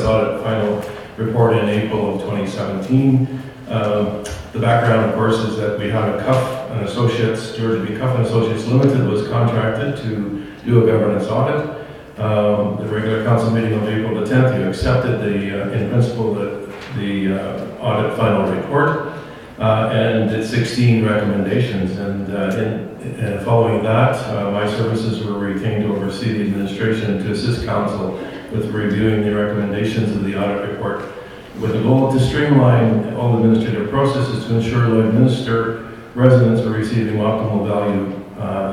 audit final report in April of 2017. The background, of course, is that we have a Cuff and Associates, Georgia B. Cuff and Associates Limited was contracted to do a governance audit. The regular council meeting of April the 10th, you accepted in principle, the audit final report and its 16 recommendations. And following that, my services were retained to oversee the administration and to assist council with reviewing the recommendations of the audit report, with the goal to streamline all administrative processes to ensure Lloydminster residents are receiving optimal value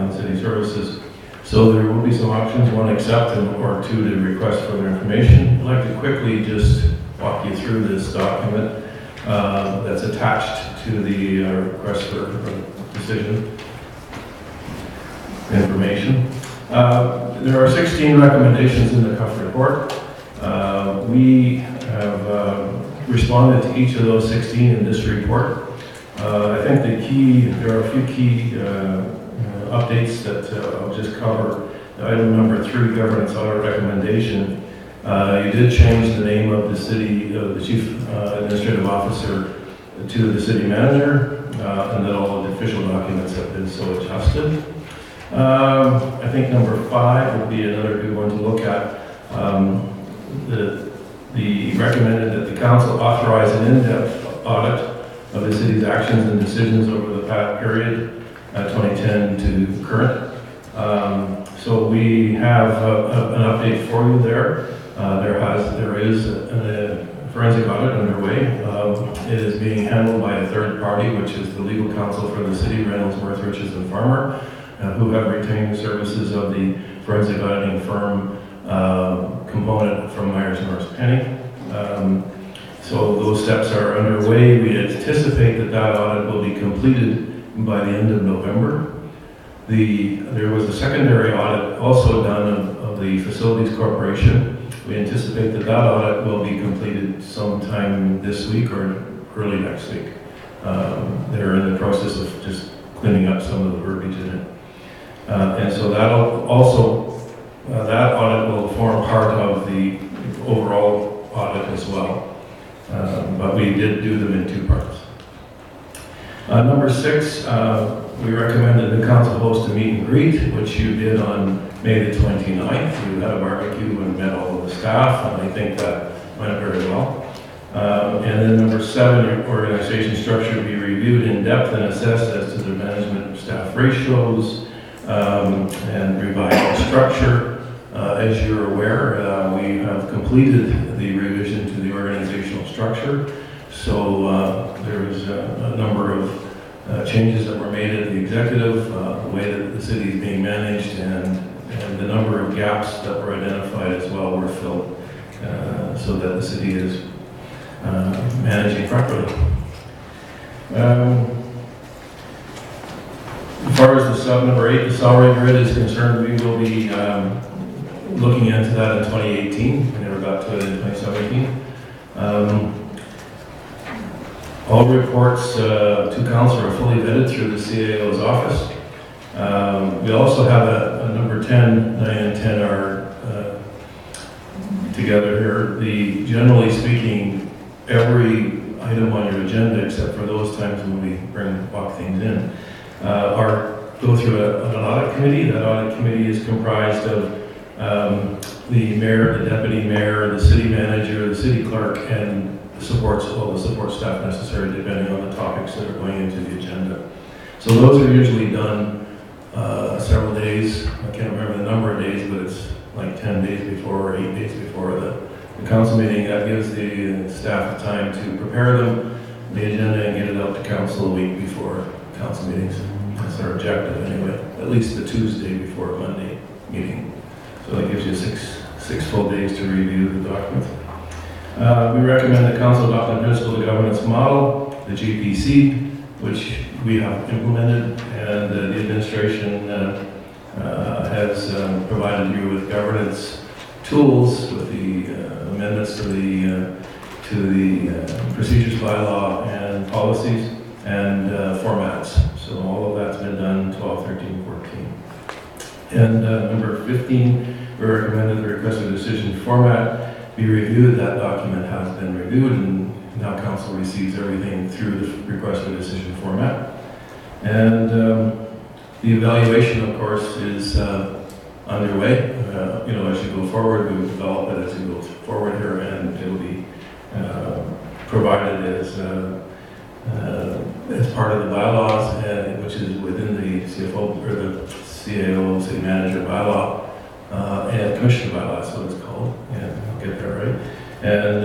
in city services. So there will be some options: one, accept, or two, to request further information. I'd like to quickly just walk you through this document that's attached to the request for decision information. There are 16 recommendations in the Cuff report. We have responded to each of those 16 in this report. I think there are a few key updates that I'll just cover. Item number 3, governance audit recommendation. You did change the name of the city, the chief administrative officer, to the city manager, and that all of the official documents have been so adjusted. I think number 5 would be another good one to look at. The recommended that the council authorize an in-depth audit of the city's actions and decisions over the past period, 2010 to current. So we have an update for you there. There is a forensic audit underway. It is being handled by a third party, which is the legal counsel for the city, Reynolds, Worth, Riches and Farmer, who have retained the services of the forensic auditing firm component from Myers Norris Penny. So those steps are underway. We anticipate that audit will be completed by the end of November. There was a secondary audit also done of the Facilities Corporation. We anticipate that audit will be completed sometime this week or early next week. They're in the process of just cleaning up some of the verbiage in it. And so that'll also, that audit will form part of the overall audit as well. But we did do them in 2 parts. Number 6, we recommend that the council host a meet and greet, which you did on May the 29th. You had a barbecue and met all of the staff, and I think that went very well. And then number 7, your organization structure be reviewed in depth and assessed as to the management staff ratios and revised structure. As you're aware, we have completed the revision to the organizational structure. So there is a number of changes that were made at the executive, the way that the city is being managed, and the number of gaps that were identified as well were filled so that the city is managing properly. As far as number 8, the salary grid is concerned, we will be looking into that in 2018. We never got to it in 2017. All reports to council are fully vetted through the CAO's office. We also have a number 10, 9 and 10 are together here. Generally speaking, every item on your agenda, except for those times when we walk things in, go through an audit committee. That audit committee is comprised of the mayor, the deputy mayor, the city manager, the city clerk, and all the support staff necessary depending on the topics that are going into the agenda. So those are usually done several days. I can't remember the number of days, but it's like 10 days before or 8 days before the council meeting. That gives the staff time to prepare the agenda and get it out to council a week before council meetings. That's our objective anyway, at least the Tuesday before a Monday meeting. So that gives you six full days to review the documents. We recommend that council adopt the principal governance model, the GPC, which we have implemented, and the administration has provided you with governance tools with the amendments to the procedures bylaw and policies and formats. So all of that's been done 12, 13, 14. And number 15, we recommended the requested decision format be reviewed. That document has been reviewed, and now council receives everything through the request for decision format. And the evaluation, of course, is underway. As you go forward, we will develop it as you go forward here, and it will be provided as part of the bylaws, which is within the CFO or the CAO, City Manager bylaw, and Commissioner bylaw, that's what it's called. And I'll get that right. And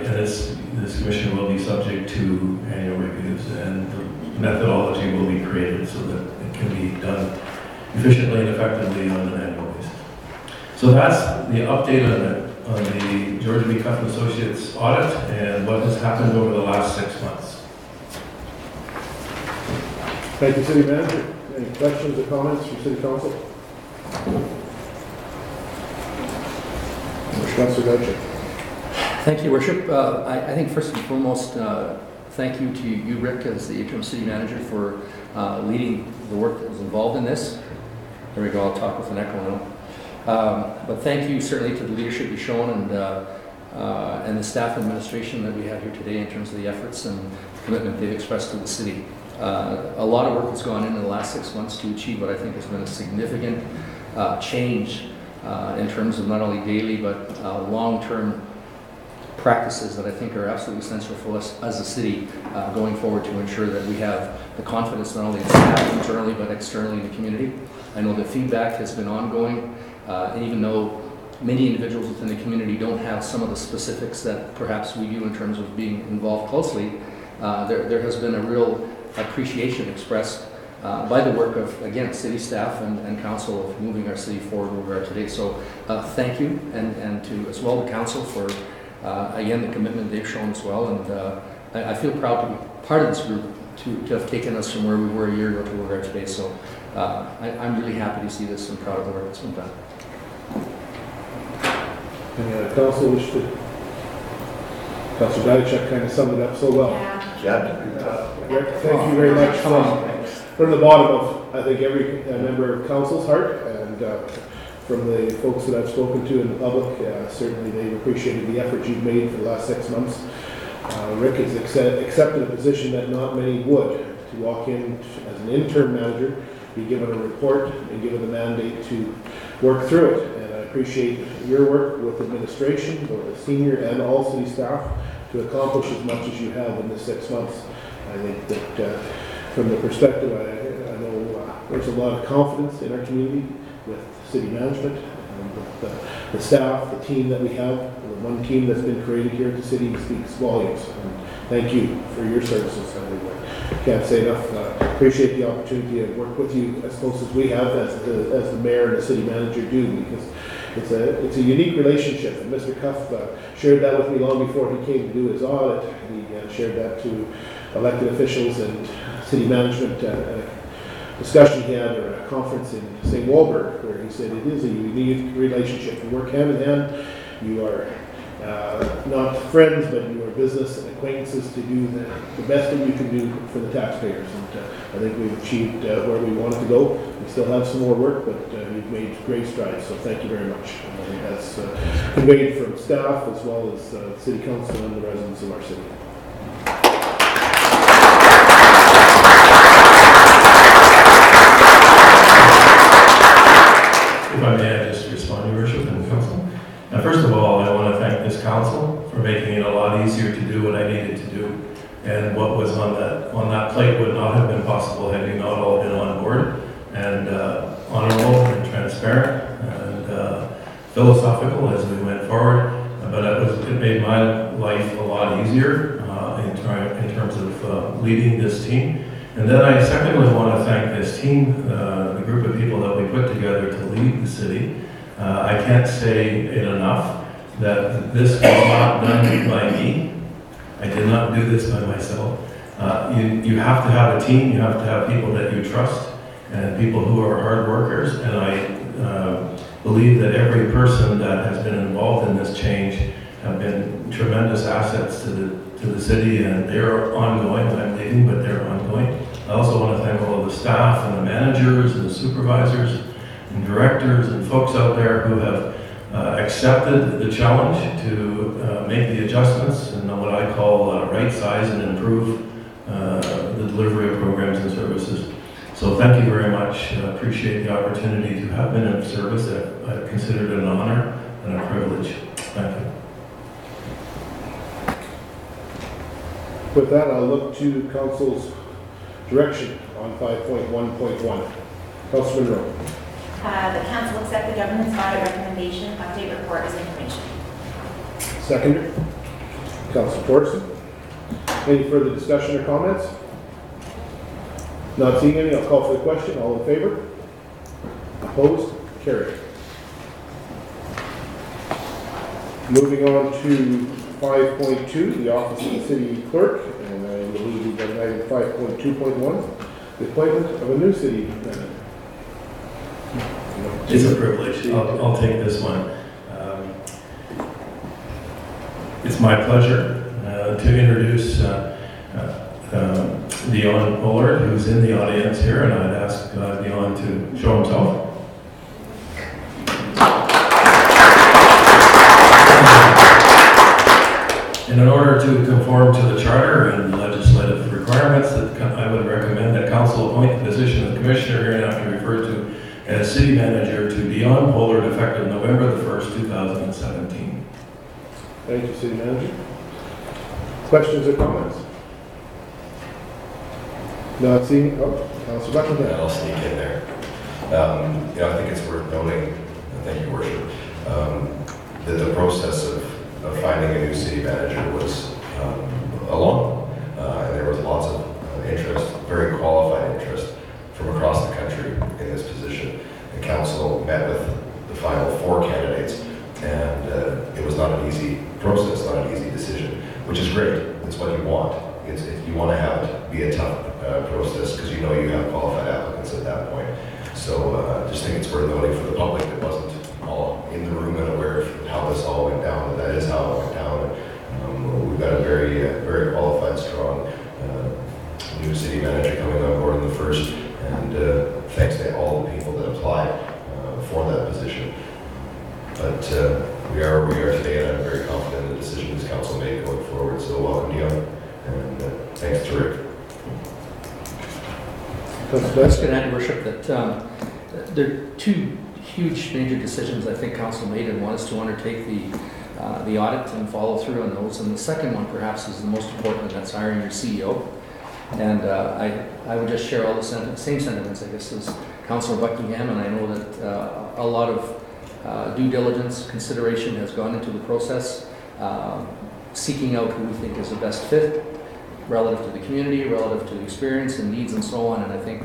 this commission will be subject to annual reviews, and the methodology will be created so that it can be done efficiently and effectively on an annual basis. So that's the update on the George B. Cuff & Associates audit and what has happened over the last 6 months. Thank you, City Manager. Any questions or comments from City Council? Councilor Goucher. Thank you, Worship. I think first and foremost, thank you to you, Rick, as the interim city manager for leading the work that was involved in this. There we go, I'll talk with an echo now. But thank you certainly to the leadership you've shown and the staff administration that we have here today in terms of the efforts and commitment they've expressed to the city. A lot of work has gone in the last 6 months to achieve what I think has been a significant change in terms of not only daily but long-term practices that I think are absolutely essential for us as a city going forward to ensure that we have the confidence not only in staff internally but externally in the community. I know the feedback has been ongoing, and even though many individuals within the community don't have some of the specifics that perhaps we do in terms of being involved closely, there has been a real appreciation expressed by the work of, again, city staff and council of moving our city forward where we are today. So thank you, and to as well the council for again the commitment they've shown as well. And I feel proud to be part of this group to have taken us from where we were a year ago to where we are today. So I'm really happy to see this and proud of the work that's been done. Any other council wish to? Councilor Diachuk kind of summed it up so well. Rick, thank you very much from the bottom of, I think, every member of council's heart, and from the folks that I've spoken to in the public, certainly they've appreciated the effort you've made for the last 6 months. Rick has accepted a position that not many would, to walk in as an interim manager, be given a report and given the mandate to work through it. And I appreciate your work with administration, both the senior and all city staff, to accomplish as much as you have in the 6 months. I think that from the perspective, I know there's a lot of confidence in our community with city management, and with the staff, the team that we have, the one team that's been created here at the city speaks volumes. And thank you for your services. I can't say enough. Appreciate the opportunity to work with you as close as we have, as the mayor and the city manager do, because it's a unique relationship. And Mr. Cuff shared that with me long before he came to do his audit. He shared that to elected officials and city management at a discussion he had, or a conference in St. Walburg, where he said it is a unique relationship. You work hand in hand. You are not friends, but you are business and acquaintances to do the best that you can do for the taxpayers. And I think we've achieved where we wanted to go. We still have some more work, but we've made great strides. So thank you very much. And I think that's conveyed from staff as well as city council and the residents of our city. If I may, I just respond, Your Worship and Council. Now, first of all, I want to thank this council for making it a lot easier to do what I needed to do. And what was on that plate would not have been possible had you not all been on board and honorable and transparent and philosophical as we went forward. But it made my life a lot easier in terms of leading this team. And then I secondly want to thank this team, the group of people that we put together to lead the city. I can't say it enough that this was not done by me. I did not do this by myself. You have to have a team, you have to have people that you trust, and people who are hard workers. And I believe that every person that has been involved in this change have been tremendous assets to the city, and they're ongoing. I'm leaving, but they're ongoing. I also want to thank all of the staff and the managers and the supervisors and directors and folks out there who have accepted the challenge to make the adjustments and what I call right size and improve the delivery of programs and services. So thank you very much. Appreciate the opportunity to have been of service. I consider it an honor and a privilege. Thank you. With that, I'll look to Council's direction on 5.1.1. Councilor Monroe. The council accept the government's audit recommendation, update report as information. Seconder. Councilor Thorson. Any further discussion or comments? Not seeing any, I'll call for the question. All in favor? Opposed? Carried. Moving on to 5.2, the office of the city clerk, and I believe we've got item 5.2.1, the appointment of a new city manager. It's a privilege. I'll take this one. It's my pleasure to introduce Dion Pollard, who's in the audience here, and I'd ask Dion to show himself. And in order to conform to the charter and legislative requirements, that I would recommend that council appoint the position of commissioner hereinafter referred to as city manager to Dion Pollard effective November the 1st, 2017. Thank you, city manager. Questions or comments? Not seeing, Councilor Buckingham. I'll sneak in there. I think it's worth noting, thank you, Worship, that the process of finding a new city manager was a long one. And there was lots of interest, very qualified interest from across the country in this position. The council met with the final 4 candidates, and it was not an easy process, not an easy decision, which is great. It's what you want. You want to have it be a tough process because you know you have qualified applicants at that point. So I just think it's worth noting for the public that wasn't all in the room and aware of how this all went down. That is how it went down. We've got a very, very qualified, strong new city manager coming on board in the 1st, and thanks to all the people that applied for that position. But we are where we are today, and I'm very confident in the decision this council made going forward. So welcome, Dion, and thanks to Rick. Councilor That's good, Your Worship, that there are 2 huge major decisions I think council made, and one is to undertake the audit and follow through on those, and the second one perhaps is the most important, and that's hiring your CEO. And I would just share all the same sentiments, I guess, as Councillor Buckingham, and I know that a lot of due diligence, consideration has gone into the process, seeking out who we think is the best fit relative to the community, relative to the experience and needs and so on. And I think,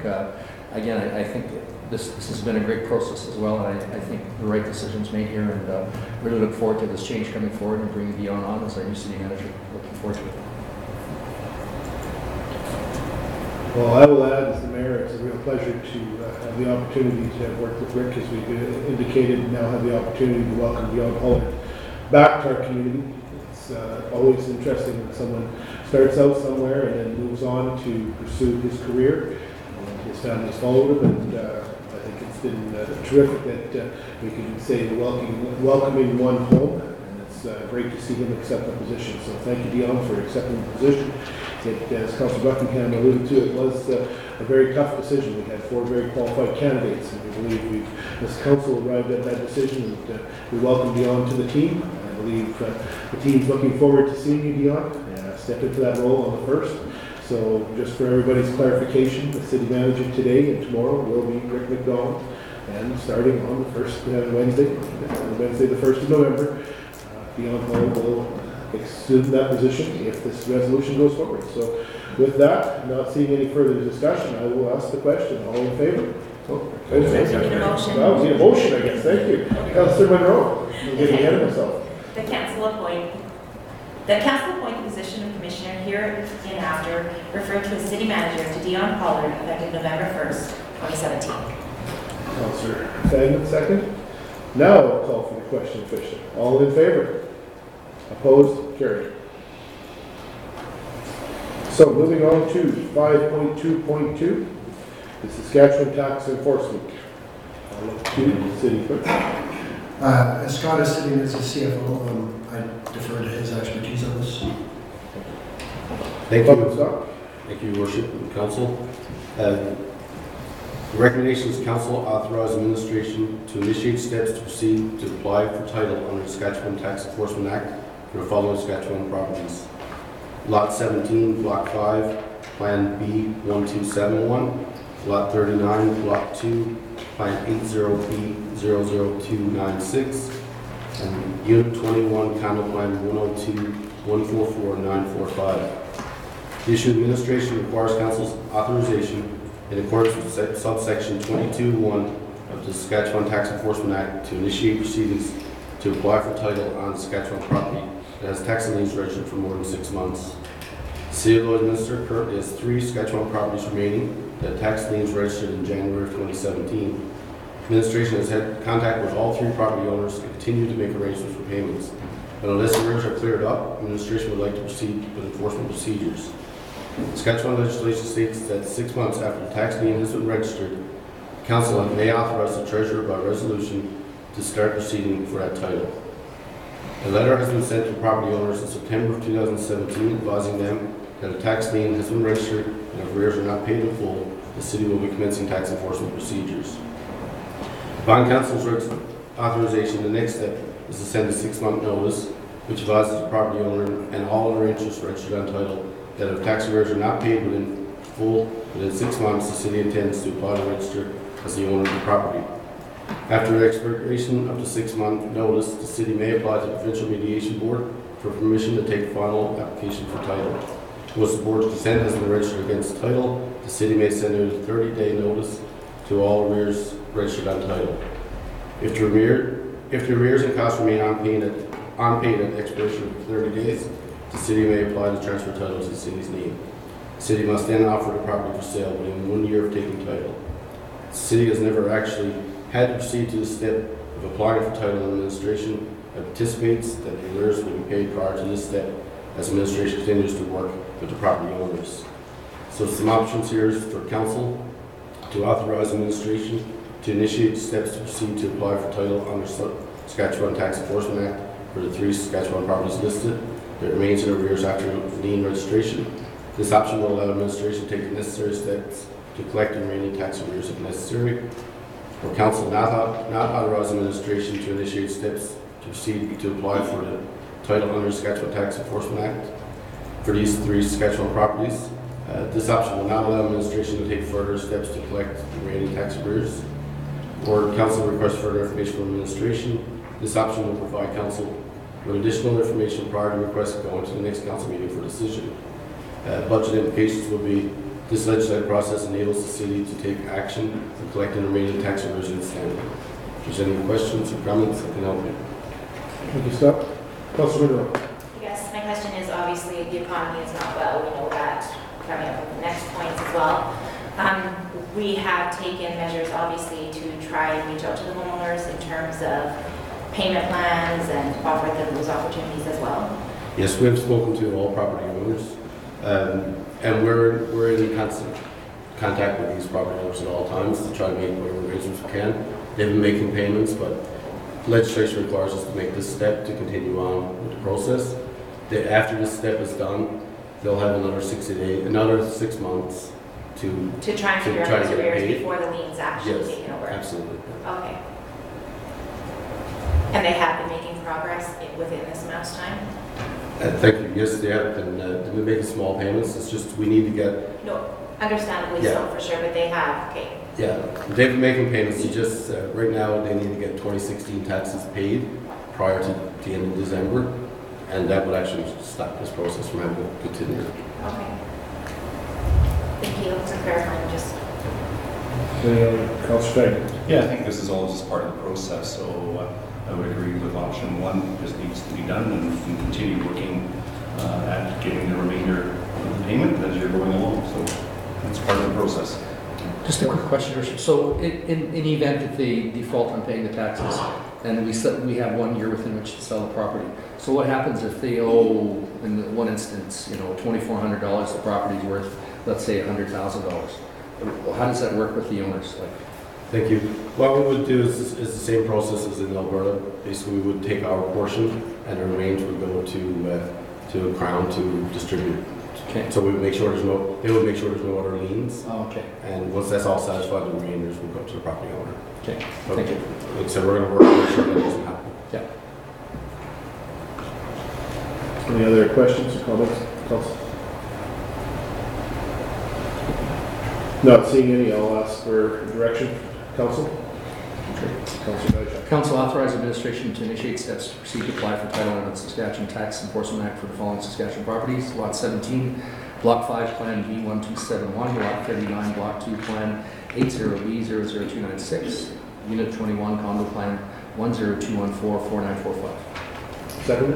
again, I think this has been a great process as well, and I think the right decisions made here, and really look forward to this change coming forward and bringing Dion on as our new city manager. Looking forward to it. Well, I will add, as the mayor, it's a real pleasure to have the opportunity to have worked with Rick, as we've indicated, and now have the opportunity to welcome Dion Pollard back to our community. It's always interesting when someone starts out somewhere and then moves on to pursue his career. And his family's followed him, and I think it's been terrific that we can say welcoming one home, and it's great to see him accept the position. So thank you, Dion, for accepting the position. As Councillor Buckingham alluded to, it was a very tough decision. We had 4 very qualified candidates, and we believe this council arrived at that decision, and we welcome Dion to the team. I believe the team's looking forward to seeing you, Dion, step into that role on the 1st. So just for everybody's clarification, the city manager today and tomorrow will be Rick McDonald, and starting on the 1st Wednesday the 1st of November, Dion Pollard will assume that position if this resolution goes forward. So with that, not seeing any further discussion, I will ask the question. All in favor? Need a motion. Well, we need a motion, I guess. Thank you. Councillor Monroe. I'm getting ahead of myself. The council appoint the position of commissioner hereinafter referred to as city manager to Dion Pollard effective November 1st, 2017. Councillor Fagin, second. Now I'll call for the question officially. All in favor? Opposed? Carried. So moving on to 5.2.2, the Saskatchewan Tax Enforcement. I'll look to the city clerk. As Scott is sitting as a CFO, I defer to his expertise on this. Thank Public you. stock? Thank you, Your Worship and Council. The recommendations council authorize administration to initiate steps to proceed to apply for title under the Saskatchewan Tax Enforcement Act for the following Saskatchewan properties. Lot 17, Block 5, Plan B1271. Lot 39, Block 2, Plan 80B00296. And Unit 21, Condo Plan 102-144-945. The issue administration requires council's authorization in accordance with subsection 22(1) of the Saskatchewan Tax Enforcement Act to initiate proceedings to apply for title on Saskatchewan property that has tax liens registered for more than 6 months. The City of Lloydminster currently has 3 Saskatchewan properties remaining that tax liens registered in January of 2017. Administration has had contact with all 3 property owners to continue to make arrangements for payments. But unless arrears are cleared up, administration would like to proceed with enforcement procedures. Saskatchewan legislation states that 6 months after the tax lien has been registered, council may authorize the treasurer by resolution to start proceeding for that title. A letter has been sent to property owners in September of 2017 advising them that a tax lien has been registered and if arrears are not paid in full, the city will be commencing tax enforcement procedures. Upon council's authorization, the next step is to send a 6-month notice which advises the property owner and all other interests registered on title that if tax arrears are not paid within 6 months, the city intends to apply to register as the owner of the property. After the expiration of the 6-month notice, the city may apply to the Provincial Mediation Board for permission to take final application for title. Once the board's consent has been registered against title, the city may send out a 30-day notice to all arrears registered on title. If the arrears and costs remain unpaid at expiration of 30 days, the city may apply to transfer title to the city's name. The city must then offer the property for sale within 1 year of taking title. The city has never actually had to proceed to the step of applying for title administration and anticipates that the arrears will be paid prior to this step as administration continues to work with the property owners. So some options here is for council to authorize administration to initiate steps to proceed to apply for title under Saskatchewan Tax Enforcement Act for the 3 Saskatchewan properties listed that remains in arrears after lien registration. This option will allow administration to take the necessary steps to collect the remaining tax arrears if necessary. For council not authorize administration to initiate steps to proceed to apply for the title under Saskatchewan Tax Enforcement Act for these 3 Saskatchewan properties. This option will not allow administration to take further steps to collect the remaining tax arrears. Or council requests further information from administration. This option will provide council with additional information prior to request going to the next council meeting for decision. Budget implications will be this legislative process enables the city to take action for collecting remaining tax arrears in standing. If there's any questions or comments, I can help you. Thank you, Scott. Councilor Monroe. Yes, my question is obviously the economy is not well. We know that coming up with the next points as well. We have taken measures obviously to try and reach out to the homeowners in terms of payment plans and offer them those opportunities as well. Yes, we have spoken to all property owners, and we're in constant contact with these property owners at all times to try to make whatever arrangements we can. They've been making payments, but legislation requires us to make this step to continue on with the process. After this step is done, they'll have another 6 months to try and figure out to those get arrears paid. before the lien's actually Yes, taken over. absolutely. Okay. And they have been making progress within this amount of time? Thank you. Yes, they have been making small payments. It's just we need to get. No, understandably so for sure, but they have, okay. Yeah, they've been making payments. It's just right now they need to get 2016 taxes paid prior to the end of December, and that would actually stop this process from having to continue. Okay. Thank you for clarifying just. Councilor Strange. Yeah, I think this is all just part of the process, so I would agree with option 1, just needs to be done, and we can continue working at getting the remainder of the payment as you're going along, so it's part of the process. Just a quick question, Richard. So in the event that they default on paying the taxes, and we have 1 year within which to sell the property, so what happens if they owe, in one instance, $2,400, the property's worth, let's say, $100,000? How does that work with the owners? Thank you. What we would do is the same process as in Alberta. Basically, we would take our portion and the remains would go to Crown to distribute. Okay. So we would make sure they would make sure there's no other liens. Oh, okay. And once that's all satisfied, the remainders will go to the property owner. Okay. But Thank you. like I said, we're going to work to make sure that doesn't happen. Yeah. Any other questions or comments, Council? Not seeing any, I'll ask for direction. Council? Councilor Dychak. Council authorize administration to initiate steps to proceed to apply for title under the Saskatchewan Tax Enforcement Act for the following Saskatchewan properties. Lot 17, Block 5, Plan B1271, Lot 39, Block 2, Plan 80B00296, Unit 21, Condo Plan 102144945. Second.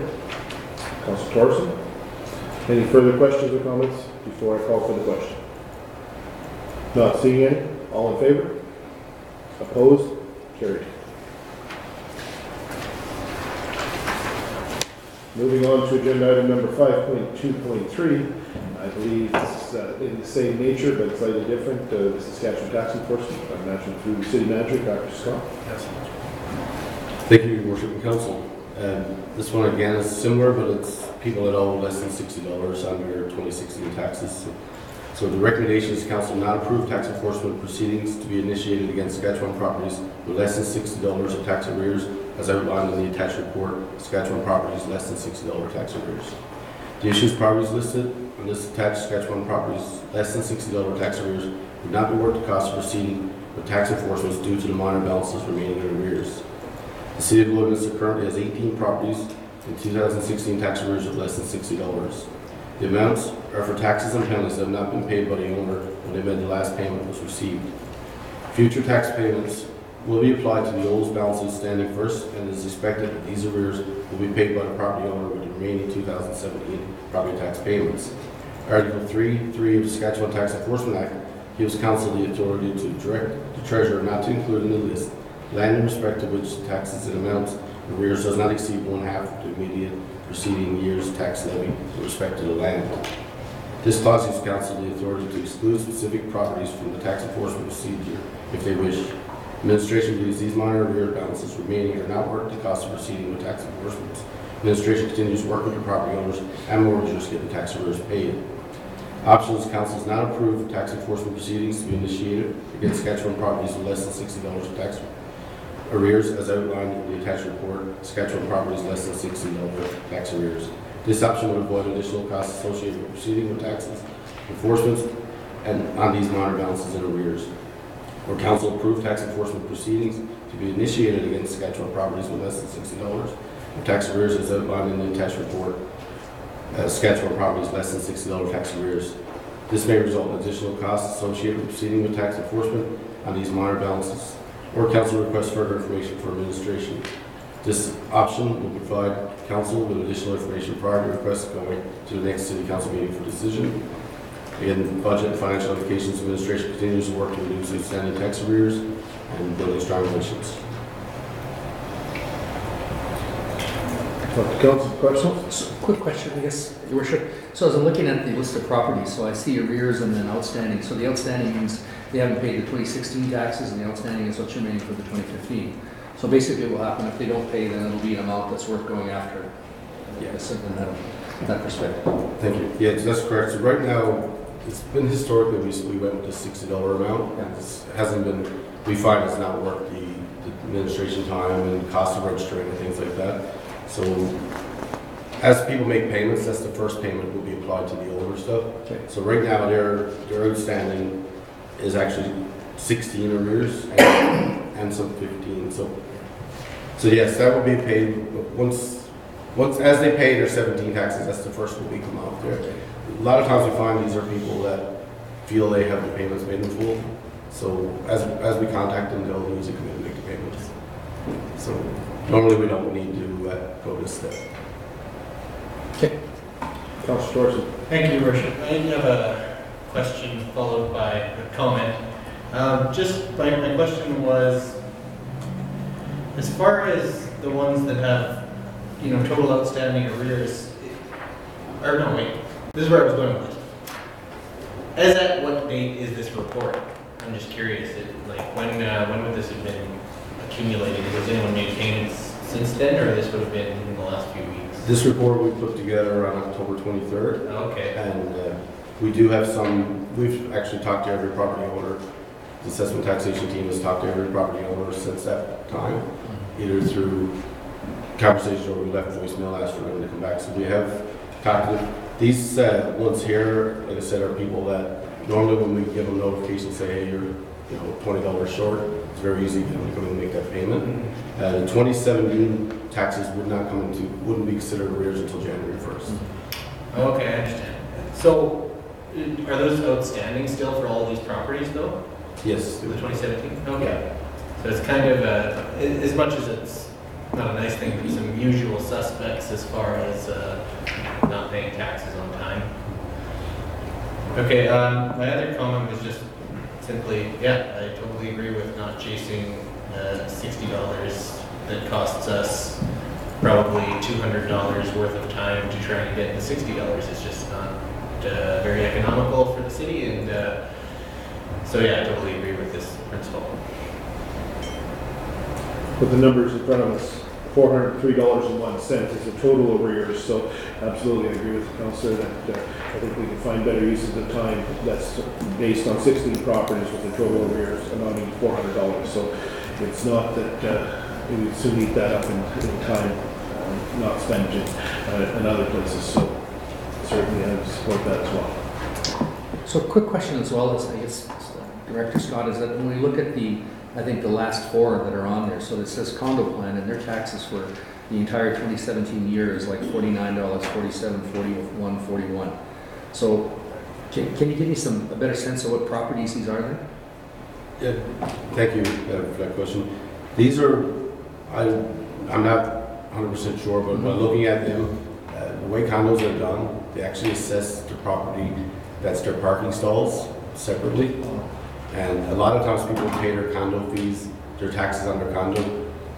Councilor Thorson. Any further questions or comments before I call for the question? Not seeing any. All in favor? Opposed? Carried. Moving on to agenda item number 5.2.3. I believe it's in the same nature but slightly different. The Saskatchewan Tax Enforcement. I imagine through the City Manager, Dr. Scott. Thank you, Your Worship and Council. This one again is similar, but it's people that owe less than $60 under 2016 taxes. So the recommendation is council not approve tax enforcement proceedings to be initiated against Saskatchewan properties with less than $60 of tax arrears, as outlined in the attached report. Saskatchewan properties less than $60 tax arrears. The issues properties listed on this attached Saskatchewan properties less than $60 tax arrears would not be worth the cost of proceeding with tax enforcement due to the minor balances remaining in arrears. The City of Lloydminster currently has 18 properties in 2016 tax arrears of less than $60. The amounts are for taxes and penalties that have not been paid by the owner when the amended last payment was received. Future tax payments will be applied to the old balances standing first, and it is expected that these arrears will be paid by the property owner with the remaining 2017 property tax payments. Article 3.3 of the Saskatchewan Tax Enforcement Act gives council the authority to direct the treasurer not to include in the list land in respect to which the taxes and amounts arrears does not exceed 1/2 of the immediate preceding year's tax levy with respect to the land. This clause gives council the authority to exclude specific properties from the tax enforcement procedure if they wish. Administration believes these minor arrear balances remaining are not worth the cost of proceeding with tax enforcement. Administration continues to work with the property owners and mortgagors to get the tax arrears paid. Options: council does not approve tax enforcement proceedings to be initiated against Saskatchewan properties with less than $60 of tax arrears, as outlined in the attached report. Saskatchewan properties less than $60 tax arrears. This option would avoid additional costs associated with proceeding with taxes enforcement and on these minor balances and arrears. Or council approve tax enforcement proceedings to be initiated against Saskatchewan properties with less than $60 of tax arrears, as outlined in the attached report. Saskatchewan properties less than $60 tax arrears. This may result in additional costs associated with proceeding with tax enforcement on these minor balances. Or council requests further information for administration. This option will provide council with additional information prior to requests going to the next city council meeting for decision. Again, budget and financial implications administration continues to work to reduce outstanding tax arrears and building strong relations. Council, questions? So, quick question, I guess, Your Worship. So as I'm looking at the list of properties, so I see arrears and then outstanding. So the outstanding means they haven't paid the 2016 taxes, and the outstanding is what's remaining for the 2015. So basically what will happen if they don't pay, then it'll be an amount that's worth going after. Yes, in that perspective. Thank you. Yeah, that's correct. So right now, it's been historically, we went with the $60 amount. Yeah. This hasn't been, we find it's not worth the administration time and cost of registering and things like that. So as people make payments, that's the first payment will be applied to the older stuff. Okay. So right now, their outstanding is actually 16 arrears and some 15. So yes, that will be paid once as they pay their 17 taxes. That's the first will be come out there. A lot of times we find these are people that feel they have the payments made in full. So as we contact them, they'll usually come in and make the payments. So normally we don't need to go this step. Okay. Councilor Thorson. Thank you, Your Worship. I have a question followed by a comment. My question was, as far as the ones that have, total outstanding arrears, or no, wait, this is where I was going with this. As at what date is this report? I'm just curious, when when would this have been accumulated? Has anyone made payments since then, or this would have been in the last few weeks? This report we put together on October 23rd, Okay. and we do have some, we've actually talked to every property owner. The assessment taxation team has talked to every property owner since that time, either through conversations or we left voicemail, asked for them to come back. So we have talked to them. These ones here, like I said, are people that normally when we give them notification, say, hey, you're $20 short, it's very easy for them to come and make that payment. The 2017 taxes wouldn't be considered arrears until January 1st. Okay, I understand. So, are those outstanding still for all of these properties, though? Yes. The 2017? Okay. So it's kind of, as much as it's not a nice thing, but some usual suspects as far as not paying taxes on time. Okay, my other comment was just simply, yeah, I totally agree with not chasing $60 that costs us probably $200 worth of time to try and get the $60. It's just not very economical for the city, and so yeah, I totally agree with this principle. With the numbers in front of us, $403.01 is the total arrears, so absolutely I agree with the councillor that I think we can find better uses of time that's based on 16 properties with the total arrears amounting to $400. So it's not that we would soon eat that up in time, not spent in other places. So certainly I support that as well. So quick question as well, I guess, Director Scott, is that when we look at I think the last four that are on there, so it says condo plan, and their taxes for the entire 2017 year is like $49, $47, $41, $41. So can you give me a better sense of what properties these are then? Yeah, thank you for that question. These are, I'm not 100% sure, but by looking at them, the way condos are done, they actually assess the property that's their parking stalls separately. And a lot of times people pay their condo fees, their taxes on their condo,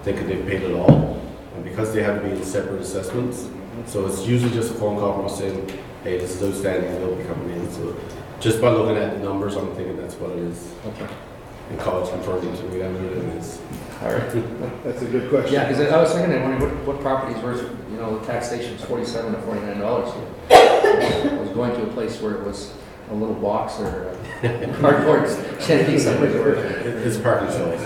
thinking they've paid it all. And because they have to be in separate assessments, so it's usually just a phone call from us saying, hey, this is outstanding, they'll be coming in. So just by looking at the numbers, I'm thinking that's what it is. Okay. And college confirming to me that it is. All right. That's a good question. Yeah, because I was thinking, I wonder what properties were, the taxation was $47 to $49. I was going to a place where it was a little box or cardboard shanty somewhere. It's parking stalls.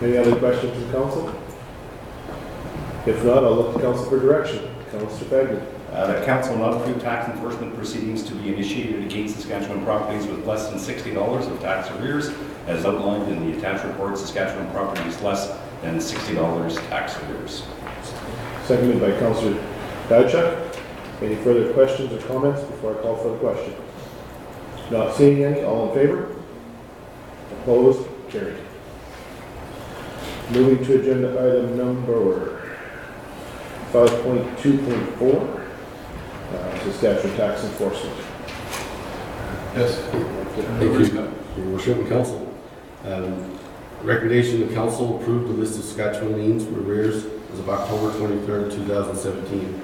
Any other questions from council? If not, I'll look to council for direction. Councillor Fagin. That council not approve tax enforcement proceedings to be initiated against Saskatchewan properties with less than $60 of tax arrears, as outlined in the attached report. Saskatchewan properties less than $60 tax arrears. Seconded by Councillor Diachuk. Any further questions or comments before I call for the question? Not seeing any. All in favor? Opposed? Carried. Moving to agenda item number 5.2.4, Saskatchewan tax enforcement. Yes. Thank you, Your Worship and Council. Recommendation of Council approved the list of Saskatchewan liens for arrears as of October 23rd, 2017.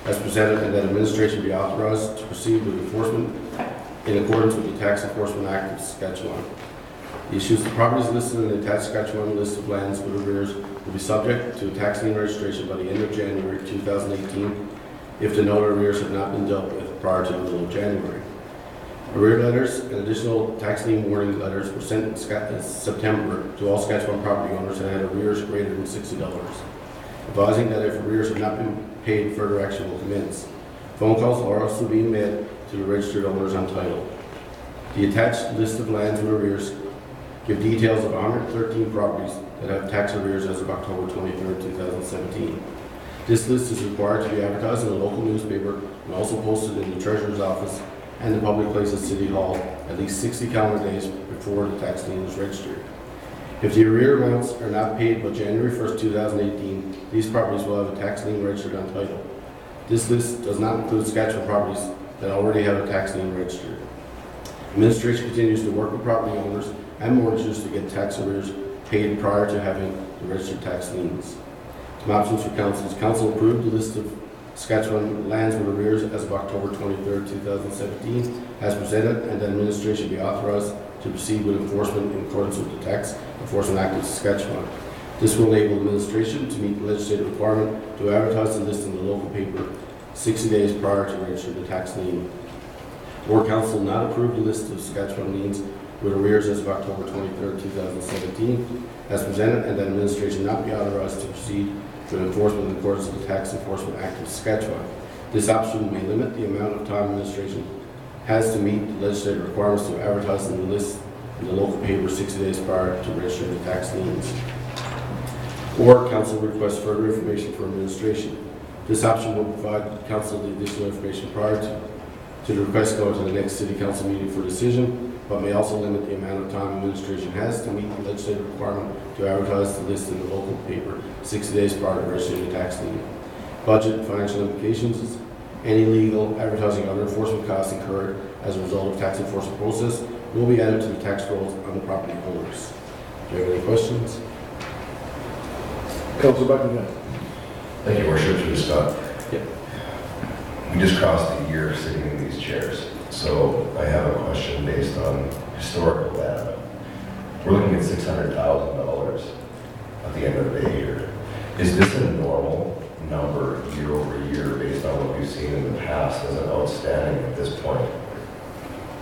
As presented, and that administration be authorized to proceed with enforcement in accordance with the Tax Enforcement Act of Saskatchewan. The issues of properties listed in the attached Saskatchewan list of lands with arrears will be subject to a tax lien registration by the end of January 2018 if the noted arrears have not been dealt with prior to the middle of January. Arrear letters and additional tax lien warning letters were sent in September to all Saskatchewan property owners that had arrears greater than $60, advising that if arrears have not been paid, further action will commence. Phone calls are also being made to the registered owners on title. The attached list of lands with arrears give details of 113 properties that have tax arrears as of October 23rd, 2017. This list is required to be advertised in a local newspaper and also posted in the Treasurer's office and the public place at City Hall at least 60 calendar days before the tax lien is registered. If the arrear amounts are not paid by January 1st, 2018, these properties will have a tax lien registered on title. This list does not include Saskatchewan properties that already have a tax lien registered. Administration continues to work with property owners and mortgages to get tax arrears paid prior to having the registered tax liens. Some options for council. Council approved the list of Saskatchewan lands with arrears as of October 23rd, 2017, as presented, and that administration be authorized to proceed with enforcement in accordance with the Tax Enforcement Act of Saskatchewan. This will enable administration to meet the legislative requirement to advertise the list in the local paper 60 days prior to registering the tax lien. Or Council not approve the list of Saskatchewan liens with arrears as of October 23, 2017, as presented, and that administration not be authorized to proceed with enforcement in accordance with the Tax Enforcement Act of Saskatchewan. This option may limit the amount of time administration has to meet the legislative requirements to advertise the list in the local paper 60 days prior to registering the tax liens. Or Council requests further information for administration. This option will provide Council the additional information prior to the request going to the next City Council meeting for decision, but may also limit the amount of time administration has to meet the legislative requirement to advertise the list in the local paper 60 days prior to registering the tax lien. Budget and financial implications is any legal, advertising, other enforcement costs incurred as a result of tax enforcement process will be added to the tax rolls on the property owners. Do you have any questions? Councilor Buckingham. Thank you, Worship. Through Scott. Yep. We just crossed a year sitting in these chairs, so I have a question based on historical data. We're looking at $600,000 at the end of the day here. Is this a normal number year over year based on what we've seen in the past as an outstanding at this point?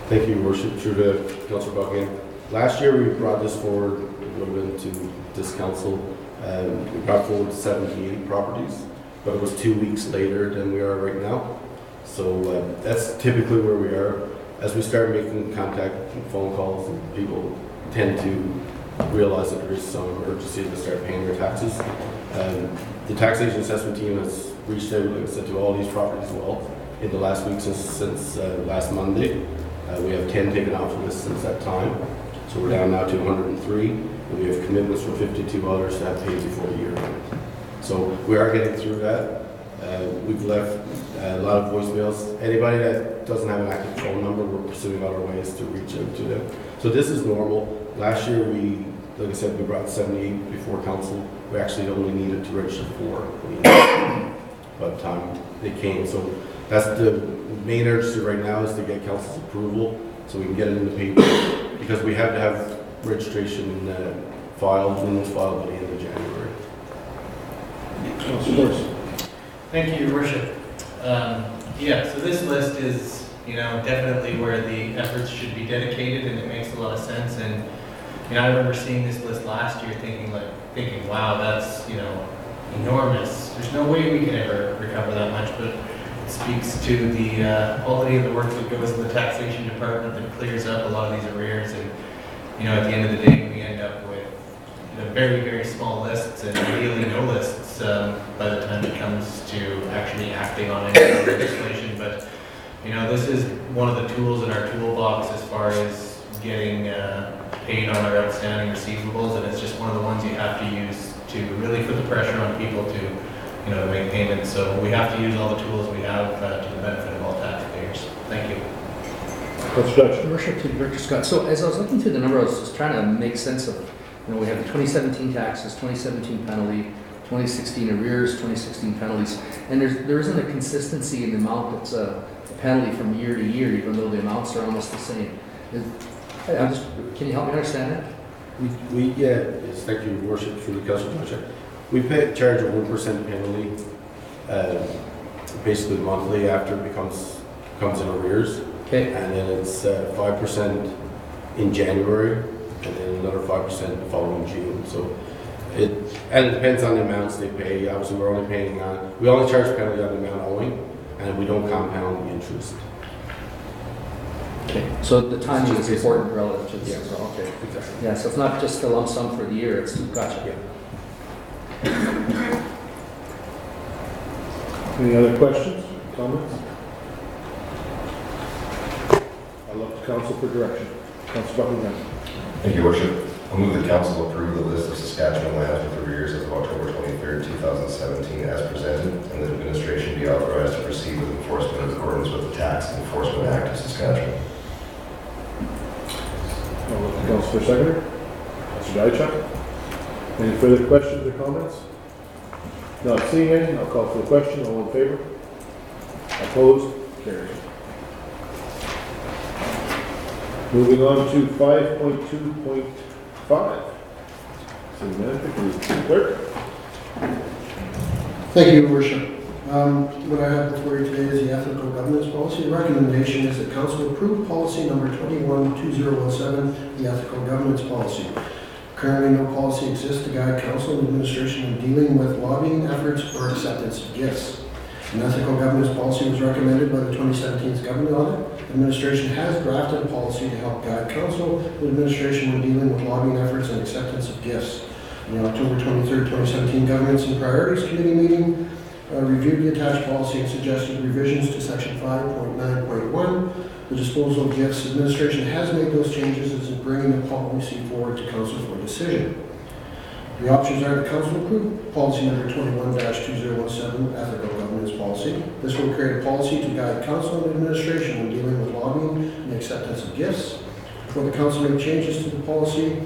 Thank you, Your Worship. Through to Councilor Buckingham. Last year we brought this forward, it would have been to this council. We brought forward 78 properties, but it was 2 weeks later than we are right now. So that's typically where we are. As we start making contact and phone calls, and people tend to realize that there is some emergency to start paying their taxes. The taxation assessment team has reached out, like I said, to all these properties as well in the last week since last Monday. We have 10 taken off the list since that time. So we're down now to 103, and we have commitments from 52 others to have paid before the year end. So we are getting through that. We've left a lot of voicemails. Anybody that doesn't have an active phone number, we're pursuing other ways to reach out to them. So this is normal. Last year, like I said, we brought 78 before council. We actually only needed to register 4 by the time they came. So that's the main urgency right now, is to get council's approval so we can get it in the paper, because we have to have registration filed by the end of January. Councilor Morrison. Thank you, Your Worship. Yeah, so this list is, definitely where the efforts should be dedicated, and it makes a lot of sense. And, I remember seeing this list last year thinking, wow, that's, enormous. There's no way we can ever recover that much, but it speaks to the quality of the work that goes in the taxation department that clears up a lot of these arrears. And, at the end of the day, we end up with very, very small lists, and ideally no lists by the time it comes to actually acting on any legislation. But this is one of the tools in our toolbox as far as getting paid on our outstanding receivables, and it's just one of the ones you have to use to really put the pressure on people to make payments. So we have to use all the tools we have to the benefit of all taxpayers. Thank you. Councilor Your Worship, to Director Scott. So as I was looking through the number, I was just trying to make sense of, we have the 2017 taxes, 2017 penalty, 2016 arrears, 2016 penalties, and there isn't a consistency in the amount that's a penalty from year to year, even though the amounts are almost the same. Can you help me understand that? Thank you, Your Worship, through the Council Project. We charge a 1% penalty, basically monthly after it comes in arrears. Okay. And then it's 5% in January, and then another 5% the following June. So it depends on the amounts they pay. Obviously, we only charge penalty on the amount owing, and we don't compound the interest. Okay. So the timing is important relative to this. Yeah. As well. Okay. Exactly. Yeah. So it's not just a lump sum for the year. It's gotcha. Yeah. Any other questions, comments? I'll look to council for direction. Councilor Buckingham. Thank you, Worship. I move the council approve the list of Saskatchewan lands with arrears as of October 23rd, 2017 as presented, and that administration be authorized to proceed with enforcement in accordance with the Tax Enforcement Act of Saskatchewan. I'll look to council for seconder. Councilor Diachuk. Any further questions or comments? Not seeing any, I'll call for the question. All in favor? Opposed? Carried. Moving on to 5.2.5. City Manager, please, clerk. Thank you, Your Worship. What I have before you today is the ethical governance policy. The recommendation is that council approve policy number 212017, the ethical governance policy. Currently, no policy exists to guide council and administration in dealing with lobbying efforts or acceptance of gifts. An ethical governance policy was recommended by the 2017 government audit. Administration has drafted a policy to help guide council and administration when dealing with lobbying efforts and acceptance of gifts. In the October 23rd, 2017 Governance and Priorities Committee meeting, reviewed the attached policy and suggested revisions to section 5.9.1, the disposal of gifts. Administration has made those changes and is bringing the policy forward to council for decision. The options are the council approve policy number 21-2017, ethical governance policy. This will create a policy to guide council and administration when dealing with lobbying and acceptance of gifts. For the council make changes to the policy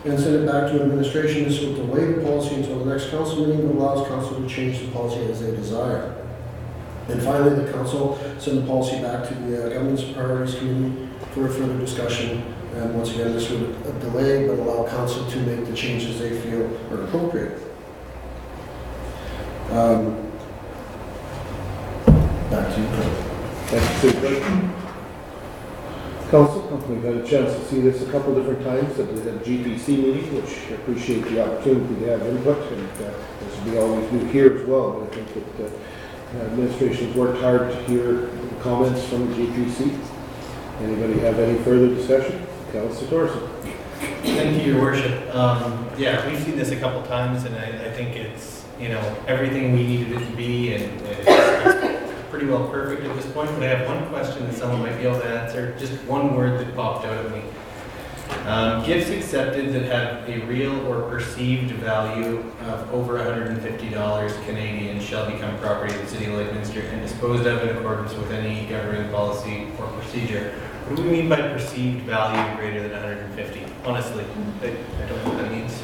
and send it back to administration, this will delay the policy until the next council meeting, but allows council to change the policy as they desire. And finally, the council send the policy back to the Governance and Priorities Committee for further discussion. And once again, this would delay but allow council to make the changes they feel are appropriate. Back to you, Craig. Thank you, City Clerk. Council, we've had a chance to see this a couple different times at the GPC meeting, which I appreciate the opportunity to have input, and as we always do here as well. But I think that administration has worked hard to hear the comments from the GPC. Anybody have any further discussion? Councilor Thorson. Thank you, Your Worship. Yeah, we've seen this a couple times, and I think it's, everything we needed it to be, and it's pretty well perfect at this point. But I have one question that someone might be able to answer. Just one word that popped out at me. Gifts accepted that have a real or perceived value of over $150 Canadian shall become property of the City of Lloydminster and disposed of in accordance with any governing policy or procedure. What do we mean by perceived value greater than 150? Honestly, I don't know what that means.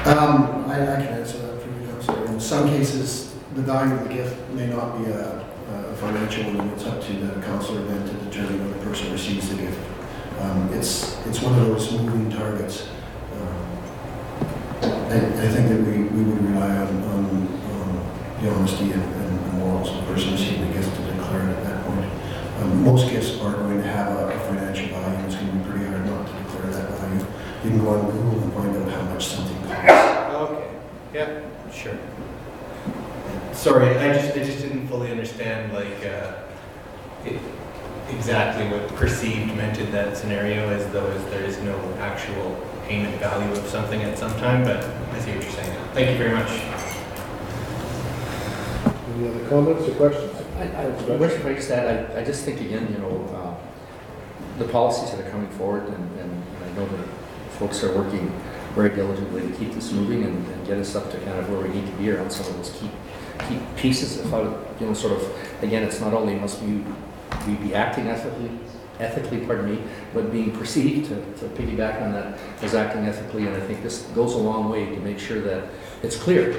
I can answer that for you, Councilor. In some cases, the value of the gift may not be a financial one. It's up to the councilor then to determine when the person receives the gift. It's one of those moving targets. I think that we would rely on the honesty and morals of the person receiving the gift to declare it at that point. Most gifts are going to have a financial value. It's going to be pretty hard not to declare that value. You can go on Google and find out how much something costs. Okay. Yeah. Sure. Sorry, I just didn't fully understand exactly what perceived meant in that scenario, as though there is no actual payment value of something at some time. But I see what you're saying. Thank you very much. Any other comments or questions? I wish if I just add, I just think again, the policies that are coming forward, and I know that folks are working very diligently to keep this moving and get us up to kind of where we need to be around some of those key pieces. If I, sort of, again, it's not only must we be acting ethically, but being perceived to piggyback on that as acting ethically. And I think this goes a long way to make sure that it's clear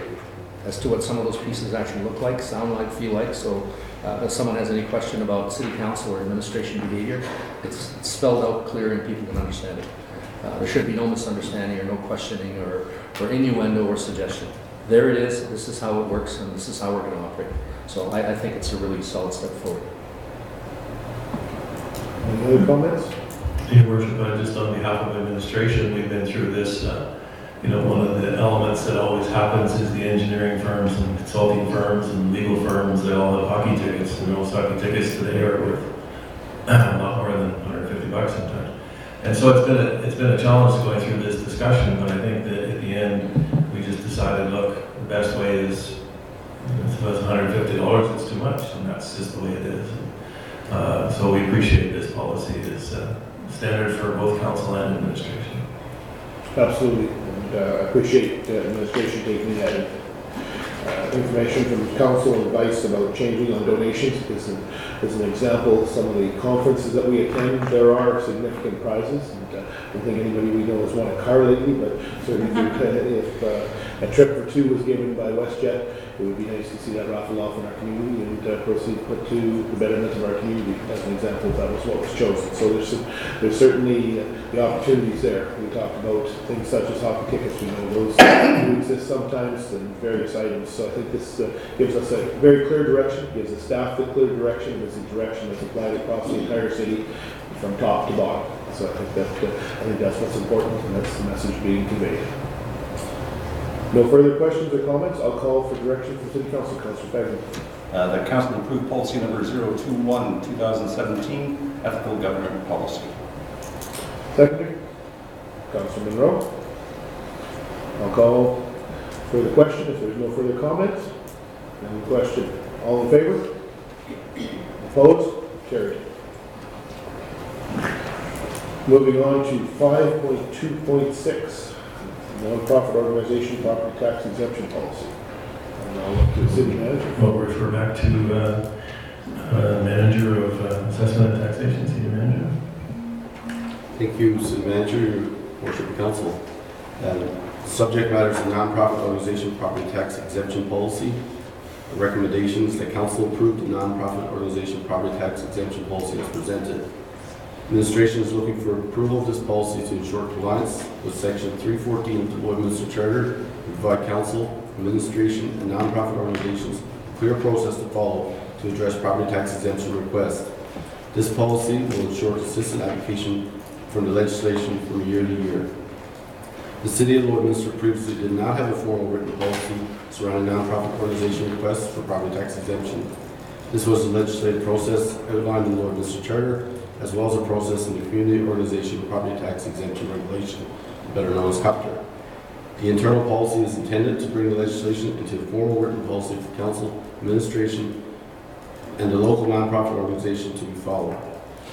as to what some of those pieces actually look like, sound like, feel like. So if someone has any question about city council or administration behavior, it's spelled out clear and people can understand it. There should be no misunderstanding or no questioning or innuendo or suggestion. There it is, this is how it works, and this is how we're going to operate. So I think it's a really solid step forward. Any other comments? Your Worship, just on behalf of administration, we've been through this. One of the elements that always happens is the engineering firms and consulting firms and legal firms, they all have hockey tickets, and those hockey tickets today are worth a lot more than $150 sometimes. And so it's been a challenge going through this discussion, but I think that at the end, we just decided, look, the best way is, if it was $150, it's too much, and that's just the way it is. So we appreciate this policy. It's standard for both council and administration. Absolutely. And I appreciate the administration taking that in. information from council and advice about changing on donations. As an example, some of the conferences that we attend, there are significant prizes. And, I don't think anybody we know has won a car lately, but certainly if a trip for two was given by WestJet, it would be nice to see that raffle off in our community and proceed put to the betterment of our community. As an example, that was what was chosen. So there's certainly the opportunities there. We talked about things such as hockey tickets. We know those do exist sometimes, and various items. So I think this gives us a very clear direction, gives the staff the clear direction, and is a direction that's applied across the entire city from top to bottom. So I think that's what's important, and that's the message being conveyed. No further questions or comments. I'll call for direction from City Council. Councillor Fagan. The council approved policy number 021, 2017, ethical government policy. Seconder. Councillor Monroe. I'll call for the question if there's no further comments. Any question? All in favor? Opposed? Carried. Moving on to 5.2.6. Non-profit organization property tax exemption policy. And I'll look to the city manager. We'll refer back to manager of assessment and taxation, city manager. Thank you, City Manager, Your Worship and Council. Subject matter is the non-profit organization property tax exemption policy. The recommendations that Council approve the non-profit organization property tax exemption policy as presented. Administration is looking for approval of this policy to ensure compliance with Section 314 of the Lloydminster Charter and provide Council, Administration, and non-profit organizations a clear process to follow to address property tax exemption requests. This policy will ensure consistent application from the legislation from year to year. The City of Lloydminster previously did not have a formal written policy surrounding non-profit organization requests for property tax exemption. This was a legislative process outlined in the Lloydminster Charter, as well as a process in the Community Organization Property Tax Exemption Regulation, better known as COPTR. The internal policy is intended to bring the legislation into a formal written policy for Council, Administration, and the local nonprofit organization to be followed.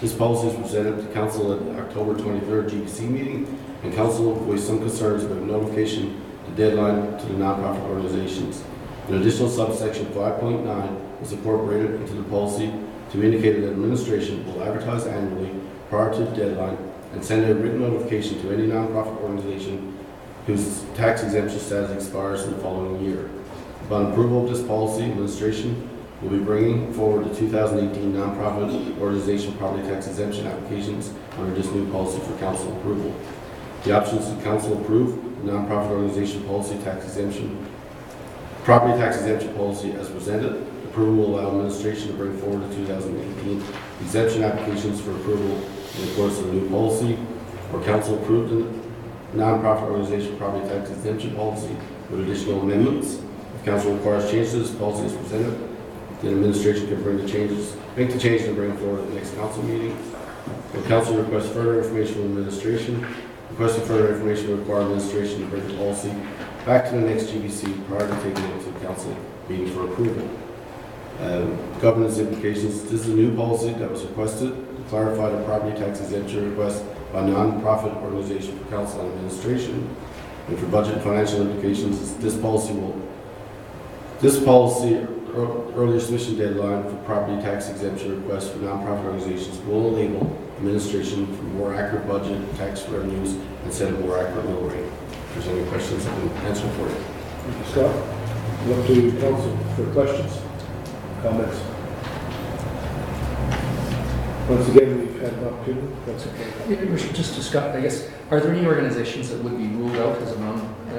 This policy is presented to Council at the October 23rd GBC meeting, and Council voiced some concerns about notification the deadline to the nonprofit organizations. An additional subsection 5.9 was incorporated into the policy to indicate that administration will advertise annually prior to the deadline and send a written notification to any nonprofit organization whose tax exemption status expires in the following year. Upon approval of this policy, administration will be bringing forward the 2018 nonprofit organization property tax exemption applications under this new policy for Council approval. The options to Council approve the nonprofit organization policy tax exemption, property tax exemption policy as presented. Approval will allow administration to bring forward the 2018 exemption applications for approval in accordance with the new policy, or Council approved the nonprofit organization property tax exemption policy with additional amendments. If Council requires changes to this policy as presented, then administration can make the changes and bring forward at the next Council meeting. If Council requests further information from administration, requesting further information will require administration to bring the policy back to the next GBC prior to taking it to the Council meeting for approval. Governance implications. This is a new policy that was requested to clarify the property tax exemption request by non-profit organization for Council and administration. And for budget and financial implications, this policy earlier submission deadline for property tax exemption requests for non-profit organizations will enable administration for more accurate budget, tax revenues, and set a more accurate mill rate. If there's any questions, I can answer for you. Thank you, Scott. Look to Council for questions. Comments? Once again, we've had an opportunity. That's okay. Just to Scott, I guess, are there any organizations that would be ruled out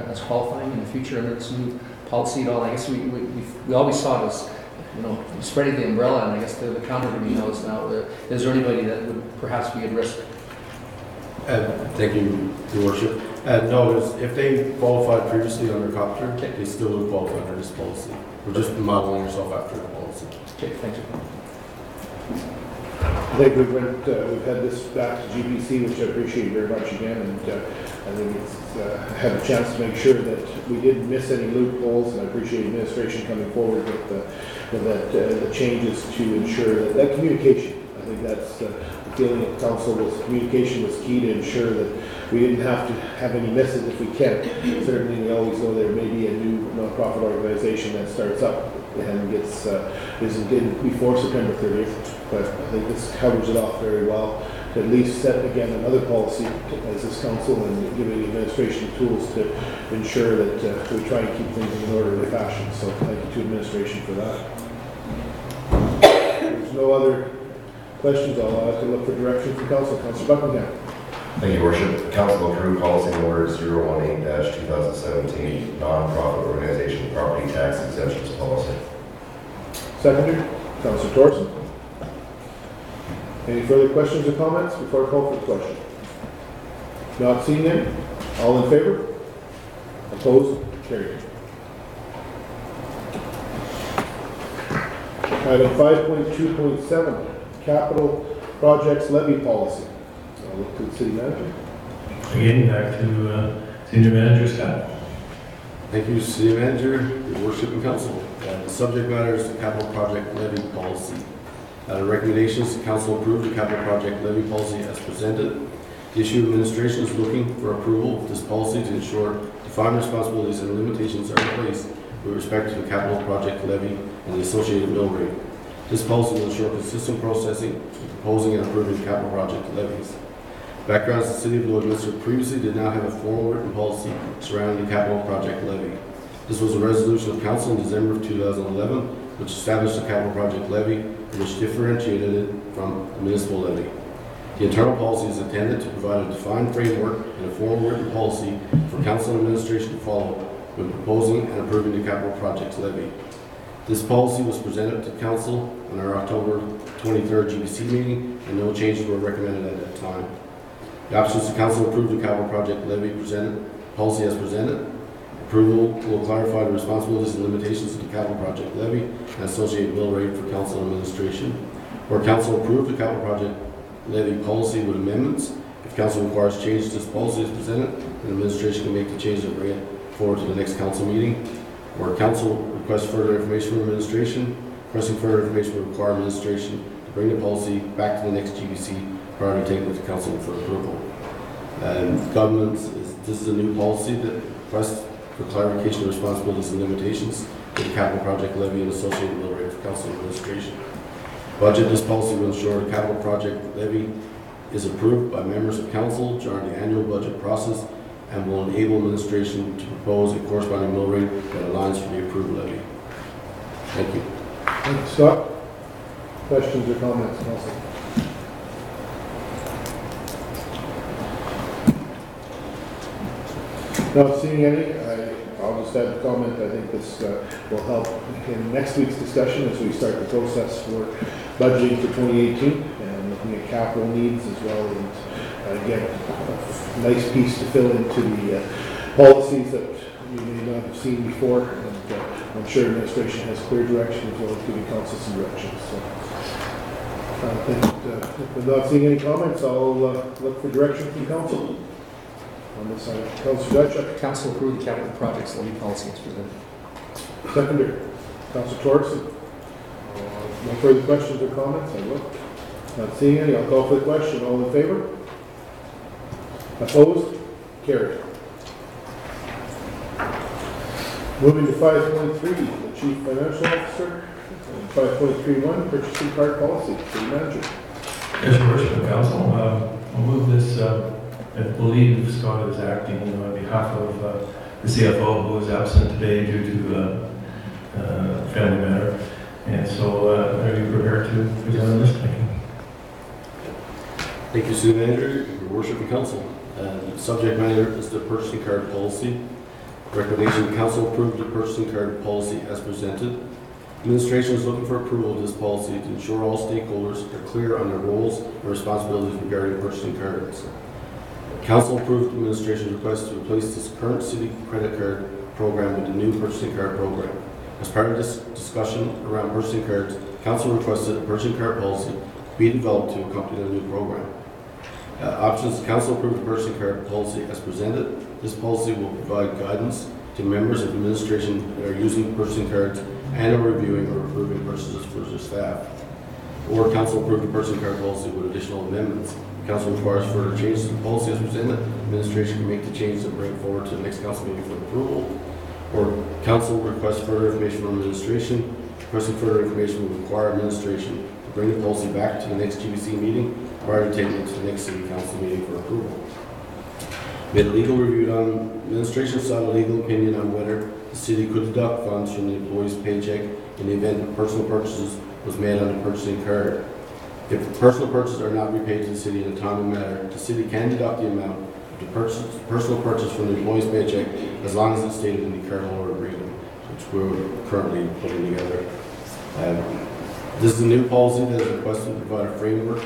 as qualifying in the future under this new policy at all? I guess we always saw it as, spreading the umbrella, and I guess the counter to me knows now. Is there anybody that would perhaps be at risk? Thank you, Your Worship. No, if they qualified previously under COPTR, they still would qualify under this policy. We're just modeling yourself after the policy. Okay, thank you. I think we've had this back to GBC, which I appreciate very much again, and I think it's had a chance to make sure that we didn't miss any loopholes, and I appreciate administration coming forward with the changes to ensure that communication, I think that's the feeling of council was communication was key to ensure that we didn't have to have any misses if we can. Certainly, we always know there may be a new nonprofit organization that starts up and gets isn't in before September 30th, but I think this covers it off very well. To at least set again another policy as this council and giving the administration tools to ensure that we try and keep things in an orderly fashion. So thank you to administration for that. There's no other questions. I'll have to look for direction from council. Councilor Buckingham. Thank you, Worship. Council approved policy number 018-2017, non-profit organization property tax exemptions policy. Seconder, Councilor Thorson. Any further questions or comments before I call for the question? Not seeing any? All in favor? Opposed? Carried. Item 5.2.7, capital projects levy policy. I'll look to the city manager. Again, back to Senior Manager Scott. Thank you, City Manager, Your Worship and Council. The subject matter is the capital project levy policy. Recommendations, the council approved the capital project levy policy as presented. The issue administration is looking for approval of this policy to ensure defined responsibilities and limitations are in place with respect to the capital project levy and the associated mill rate. This policy will ensure consistent processing in proposing and approving capital project levies. Background: the City of Lloydminster previously did not have a formal written policy surrounding the capital project levy. This was a resolution of council in December of 2011, which established the capital project levy, which differentiated it from the municipal levy. The internal policy is intended to provide a defined framework and a formal written policy for council and administration to follow when proposing and approving the capital projects levy. This policy was presented to council on our October 23rd GBC meeting, and no changes were recommended at that time. The options to council approve the capital project levy policy as presented. Approval will clarify the responsibilities and limitations of the capital project levy and associated mill rate for council and administration. Where council approved the capital project levy policy with amendments, if council requires change to this policy as presented, then administration can make the change and bring it forward to the next council meeting. Where council requests further information from administration, requesting further information will require administration to bring the policy back to the next GBC prior to taking it to council for approval. This is a new policy that requests for clarification of responsibilities and limitations for the capital project levy and associated mill rate for council administration. Budget: this policy will ensure the capital project levy is approved by members of council during the annual budget process and will enable administration to propose a corresponding mill rate that aligns for the approved levy. Thank you. Thank you, Scott. Questions or comments, council? Not seeing any, I'll just add a comment. I think this will help in next week's discussion as we start the process for budgeting for 2018 and looking at capital needs as well, and again, a nice piece to fill into the policies that you may not have seen before, and I'm sure administration has clear direction as well as giving council some direction. So I think if we're not seeing any comments, I'll look for direction from council. On this side, Councilor Dutchuk. Council approved the capital projects levy policy as presented. Seconder, Councilor Thorson. No further questions or comments? I will. Not seeing any, I'll call for the question. All in favor? Opposed? Carried. Moving to 5.3, the Chief Financial Officer. And 5.31, Purchasing Card Policy. City Manager. Yes, Your Worship and Council, I'll move this. I believe Scott is acting on behalf of the CFO, who is absent today due to family matter. And so, are you prepared to present on this? Thank you. Thank you, City Manager, Your Worship and Council. Subject matter is the purchasing card policy. Recommendation: the council approved the purchasing card policy as presented. Administration is looking for approval of this policy to ensure all stakeholders are clear on their roles and responsibilities regarding purchasing cards. Council approved administration's request to replace this current city credit card program with the new purchasing card program. As part of this discussion around purchasing cards, council requested a purchasing card policy be developed to accompany the new program. Options: council approved the purchasing card policy as presented. This policy will provide guidance to members of administration that are using purchasing cards and are reviewing or approving purchases for their staff. or council approve the person card policy with additional amendments. Council requires further changes to the policy as presented. Administration can make the changes and bring it forward to the next council meeting for approval. Or council requests further information from administration. Requesting further information will require administration to bring the policy back to the next GBC meeting prior to taking it to the next city council meeting for approval. Made a legal review on administration sought a legal opinion on whether the city could deduct funds from the employee's paycheck in the event of personal purchases was made on the purchasing card. If personal purchases are not repaid to the city in a timely manner, the city can deduct the amount of the personal purchase from the employee's paycheck as long as it's stated in the current order agreement, which we're currently putting together. This is a new policy that is requested to provide a framework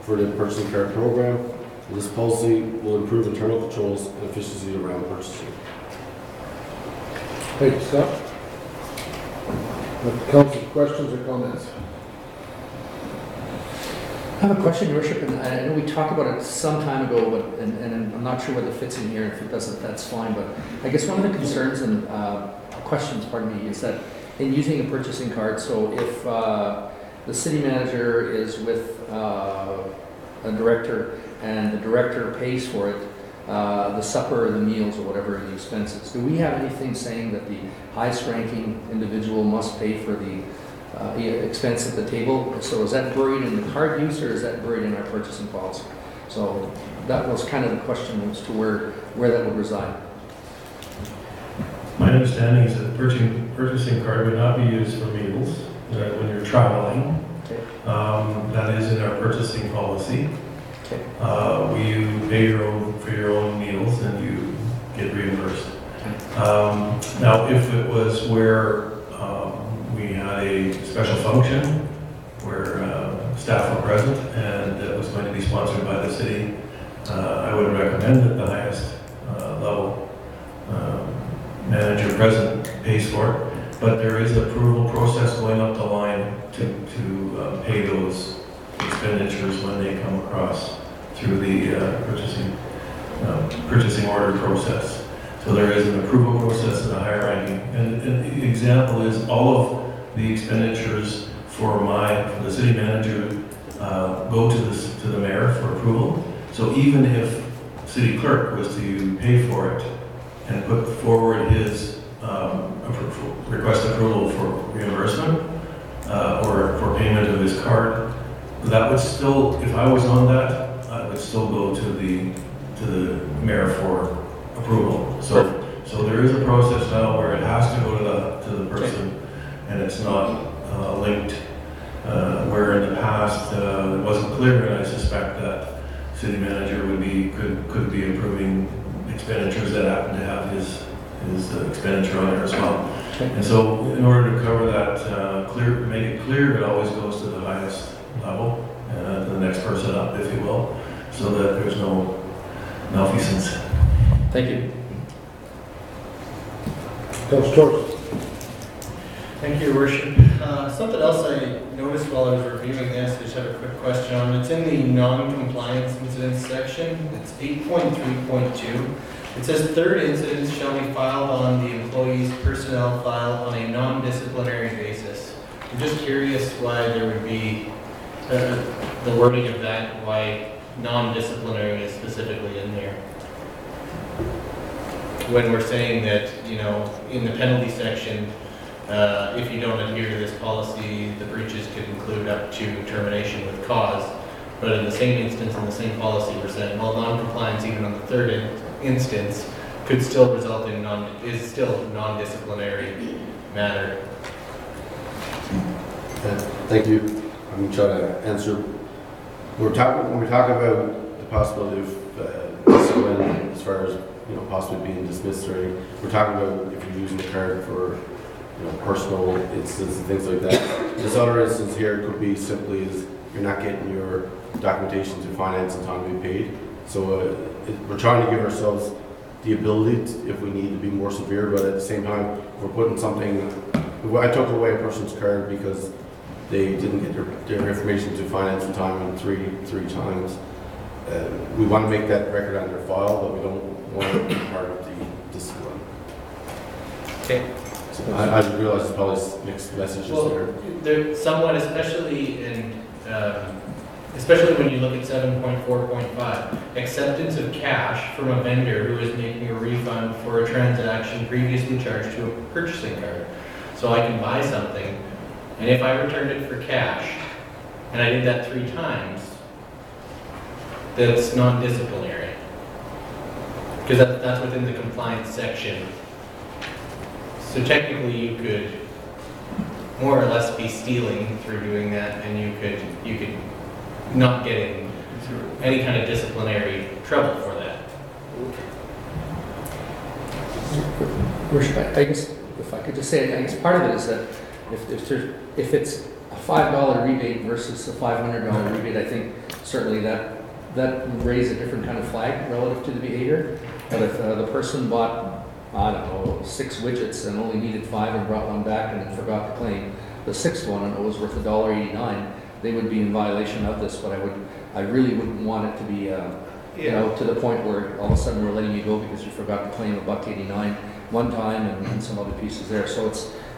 for the purchasing card program. This policy will improve internal controls and efficiency around purchasing. Thank you, Scott. Council, questions or comments? I have a question, Your Worship, and I know we talked about it some time ago, but and I'm not sure whether it fits in here. If it doesn't, that's fine. But I guess one of the concerns and questions, pardon me, is that in using a purchasing card, so if the city manager is with a director and the director pays for it, the supper or the meals or whatever the expenses, do we have anything saying that the highest ranking individual must pay for the expense at the table? So is that buried in the card use or is that buried in our purchasing policy? So that was kind of the question as to where that would reside. My understanding is that the purchasing card would not be used for meals when you're traveling. Okay. That is in our purchasing policy. Okay. You pay for your own meals and you get reimbursed. Now, if it was where we had a special function where staff were present and it was going to be sponsored by the city, I would recommend that the highest level manager present pays for it. But there is an approval process going up the line to pay those expenditures when they come across through the purchasing order process. So there is an approval process at a higher ranking. And the example is all of the expenditures for the city manager go to the mayor for approval. So even if city clerk was to pay for it and put forward his request approval for reimbursement or for payment of his card, that would still, if I was on that, I would still go to the mayor for approval. So there is a process now where it has to go to the person, and it's not linked. Where in the past it wasn't clear, and I suspect that city manager could be approving expenditures that happen to have his expenditure on there as well. And so, in order to cover that, make it clear, it always goes to the highest level, the next person up, if you will, so that there's no malfeasance. Thank you. Councilor Torres. Thank you, Your Worship. Something else I noticed while I was reviewing this, I just have a quick question on. It's in the non-compliance incidents section. It's 8.3.2. It says third incidents shall be filed on the employee's personnel file on a non-disciplinary basis. I'm just curious why there would be the wording of that, why non-disciplinary is specifically in there. When we're saying that, in the penalty section, if you don't adhere to this policy, the breaches could include up to termination with cause. But in the same instance, in the same policy, we're saying, well, non-compliance even on the third instance could still result in is still non-disciplinary matter. Thank you. I'm going to try to answer. When we talk about the possibility of discipline as far as possibly being dismissed or anything, we're talking about if you're using the card for personal instances and things like that. This other instance here could be simply as you're not getting your documentation to finance in time to be paid. So we're trying to give ourselves the ability, if we need to be more severe, but at the same time, if we're putting something, I took away a person's card because they didn't get their information to finance in time in three times. We want to make that record on their file, but we don't want it to be part of the discipline. Okay. So I realize there's probably mixed messages there. They're somewhat, especially in especially when you look at 7.4.5, acceptance of cash from a vendor who is making a refund for a transaction previously charged to a purchasing card. So I can buy something, and if I returned it for cash, and I did that 3 times, that's non-disciplinary. Because that's within the compliance section. So technically you could more or less be stealing through doing that, and you could not get in any kind of disciplinary trouble for that. Worship, I guess, if I could just say, I guess part of it is that if it's a $5 rebate versus a $500 rebate, I think certainly that would raise a different kind of flag relative to the behavior. But if the person bought, I don't know, 6 widgets and only needed 5 and brought one back and then forgot to claim the 6th one and it was worth $1.89, they would be in violation of this. But I really wouldn't want it to be, you know, to the point where all of a sudden we're letting you go because you forgot to claim $1.89 one time and some other pieces there. So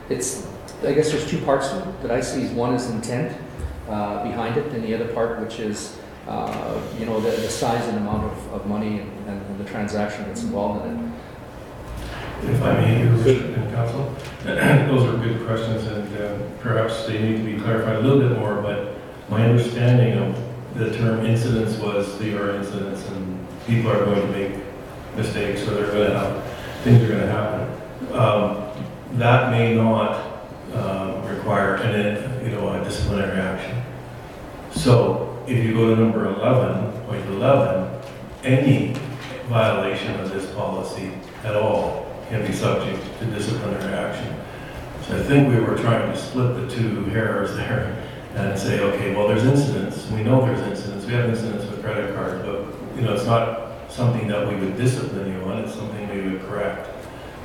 it's I guess there's 2 parts to it that I see. One is intent behind it, and the other part, which is you know, the size and amount of money and the transaction that's involved in it. If I may, Your Worship and Council, those are good questions, and perhaps they need to be clarified a little bit more, but my understanding of the term incidents was they are incidents, and people are going to make mistakes, or they're going to have, things are going to happen. That may not require a disciplinary action. So if you go to number 11.11, any violation of this policy at all can be subject to disciplinary action. So I think we were trying to split the 2 hairs there and say, okay, well, there's incidents. We know there's incidents. We have incidents with credit cards, but it's not something that we would discipline you on. It's something we would correct,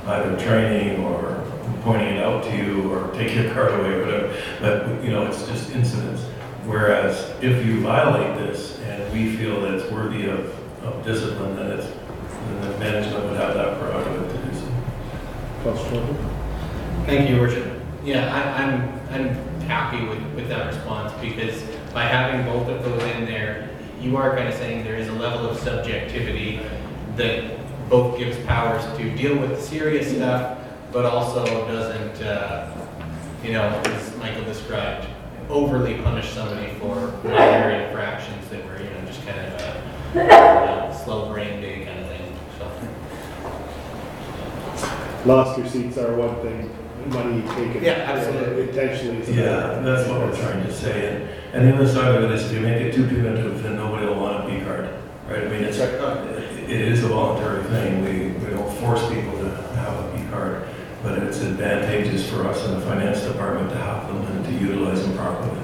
either training or pointing it out to you or take your card away or whatever. But it's just incidents. Whereas if you violate this and we feel that it's worthy of discipline, then the management would have that prerogative to do so. Thank you, Your Worship. Yeah, I'm happy with that response, because by having both of those in there, you are kind of saying there is a level of subjectivity that both gives powers to deal with the serious stuff, but also doesn't, as Michael described, overly punish somebody for minor infractions that were, just kind of a slow brain day kind of thing. So. Lost receipts are one thing, money taken. Yeah, absolutely. Intentionally is another. Yeah, that's what we're trying to say. And the other side of it is if you make it too punitive, then nobody will want a P card, right? I mean, it is a voluntary thing. We don't force people to have a P card, but it's advantageous for us in the finance department to have them and to utilize them properly.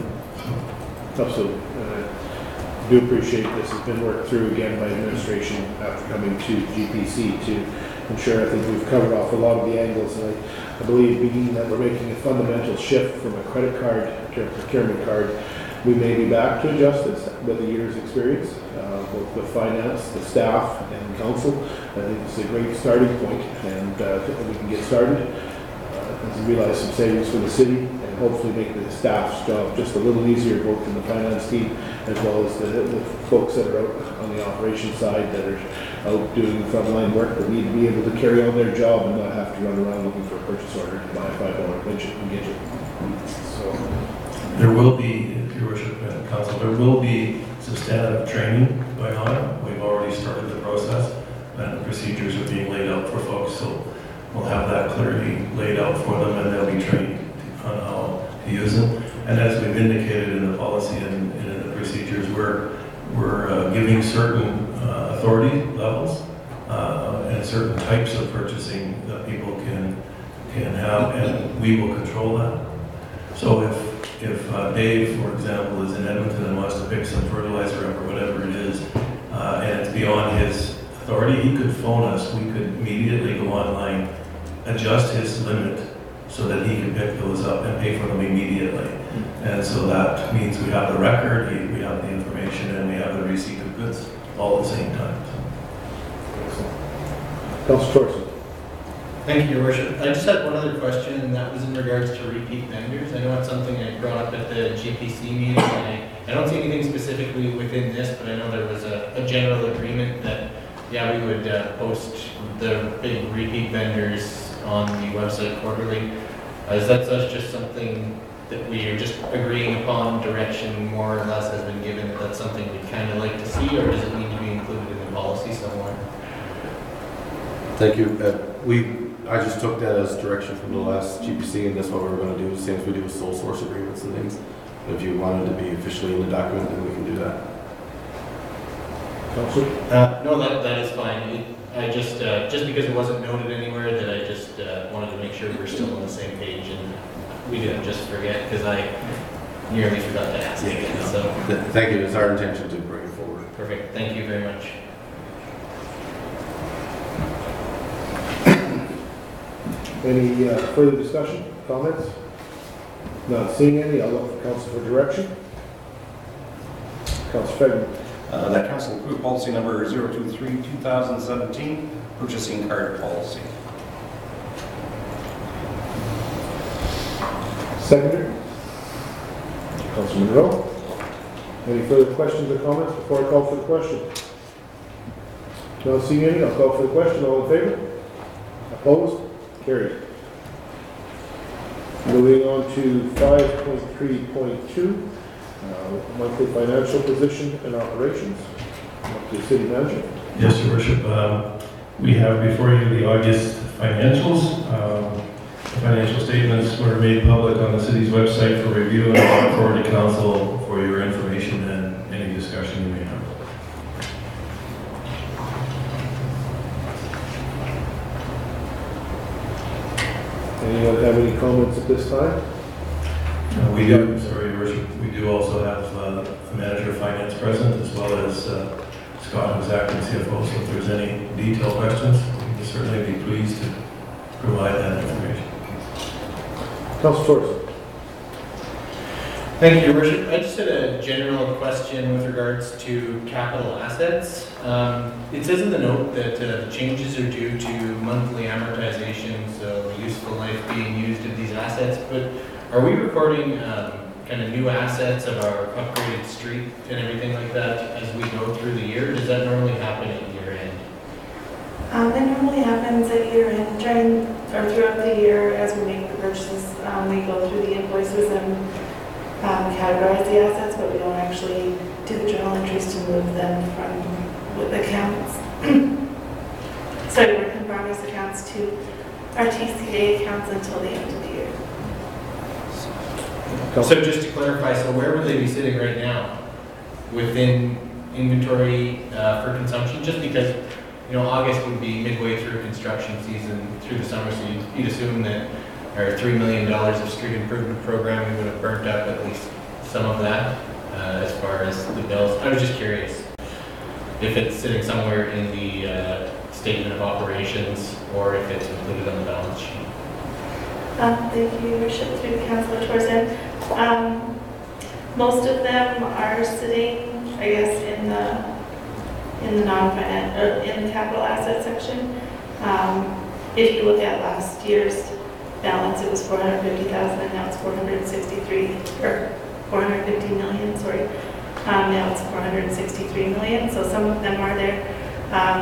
Absolutely. I do appreciate this has been worked through again by administration after coming to GPC to ensure. I think we've covered off a lot of the angles, and I believe being that we're making a fundamental shift from a credit card to a procurement card, we may be back to adjust this with a year's experience, both with finance, the staff, and council. I think it's a great starting point, and we can get started and realize some savings for the city, and hopefully make the staff's job just a little easier, both in the finance team as well as the folks that are out on the operations side that are out doing frontline work, but need to be able to carry on their job and not have to run around looking for a purchase order to buy a $5 widget and get it. So there will be, Your Worship and Council, there will be substantive training going on. We've already started the process, and the procedures are being laid out for folks, so we'll have that clearly laid out for them, and they'll be trained on how to use them. And as we've indicated in the policy and in the procedures, we're giving certain authority levels and certain types of purchasing that people can have, and we will control that. So if Dave, for example, is in Edmonton and wants to pick some fertilizer up or whatever it is, and it's beyond his authority, he could phone us. We could immediately go online, adjust his limit so that he can pick those up and pay for them immediately. And so that means we have the record, we have the information, and we have the receipt of goods all at the same time. Councilor Torson. Thank you, Your Worship. I just had one other question, and that was in regards to repeat vendors. I know it's something I brought up at the GPC meeting, and I don't see anything specifically within this, but I know there was a general agreement that, yeah, we would post the big repeat vendors on the website quarterly. Is that just something that we are just agreeing upon, direction more or less has been given, that that's something we'd kind of like to see, or does it need to be included in the policy somewhere? Thank you. I just took that as direction from the last GPC, and that's what we're going to do, same as we do with sole source agreements and things. If you wanted to be officially in the document, then we can do that. Councillor? No, that is fine. I just because it wasn't noted anywhere, that I just wanted to make sure we're still on the same page, and we didn't just forget, because I nearly forgot to ask again. So Thank you. It's our intention to bring it forward. perfect. Thank you very much. Any further discussion, comments? Not seeing any, I'll look for council for direction. Councillor Fegman. That council approved policy number 023-2017, purchasing card policy. Seconder. Councillor Monroe. Any further questions or comments before I call for the question? Not seeing any, I'll call for the question. All in favor? Opposed? Carried. Moving on to 5.3.2, monthly financial position and operations. Up to the city manager. Yes, Your Worship. We have before you the August financials. The financial statements were made public on the city's website for review, and I look forward to council for your information and any discussion you may have. Anyone have any comments at this time? We do, sorry, Your Worship, we do also have a manager of finance present, as well as Scott, who's acting CFO, so if there's any detailed questions, we can certainly be pleased to provide that information. Councillor Torres. Thank you, Your Worship. I just had a general question with regards to capital assets. It says in the note that the changes are due to monthly amortization, so the useful life being used of these assets, but are we recording kind of new assets of our upgraded street and everything like that as we go through the year? Does that normally happen at year end? It normally happens at year end, throughout the year as we make the purchases. We go through the invoices and categorize the assets, but we don't actually do the journal entries to move them from with accounts. Work in progress accounts to our TCA accounts until the end of the year. So just to clarify, so where would they be sitting right now? Within inventory for consumption? Just because, you know, August would be midway through construction season through the summer, so you'd assume that our $3 million of street improvement program, we would have burnt up at least some of that as far as the bills. I was just curious if it's sitting somewhere in the statement of operations or if it's included on the balance sheet. Thank you, Your Worship, through Councillor Torres. Most of them are sitting, I guess, in the non-finance, in the capital asset section. If you look at last year's balance, it was 450,000, and now it's 450 million. Sorry. Now it's 463 million. So some of them are there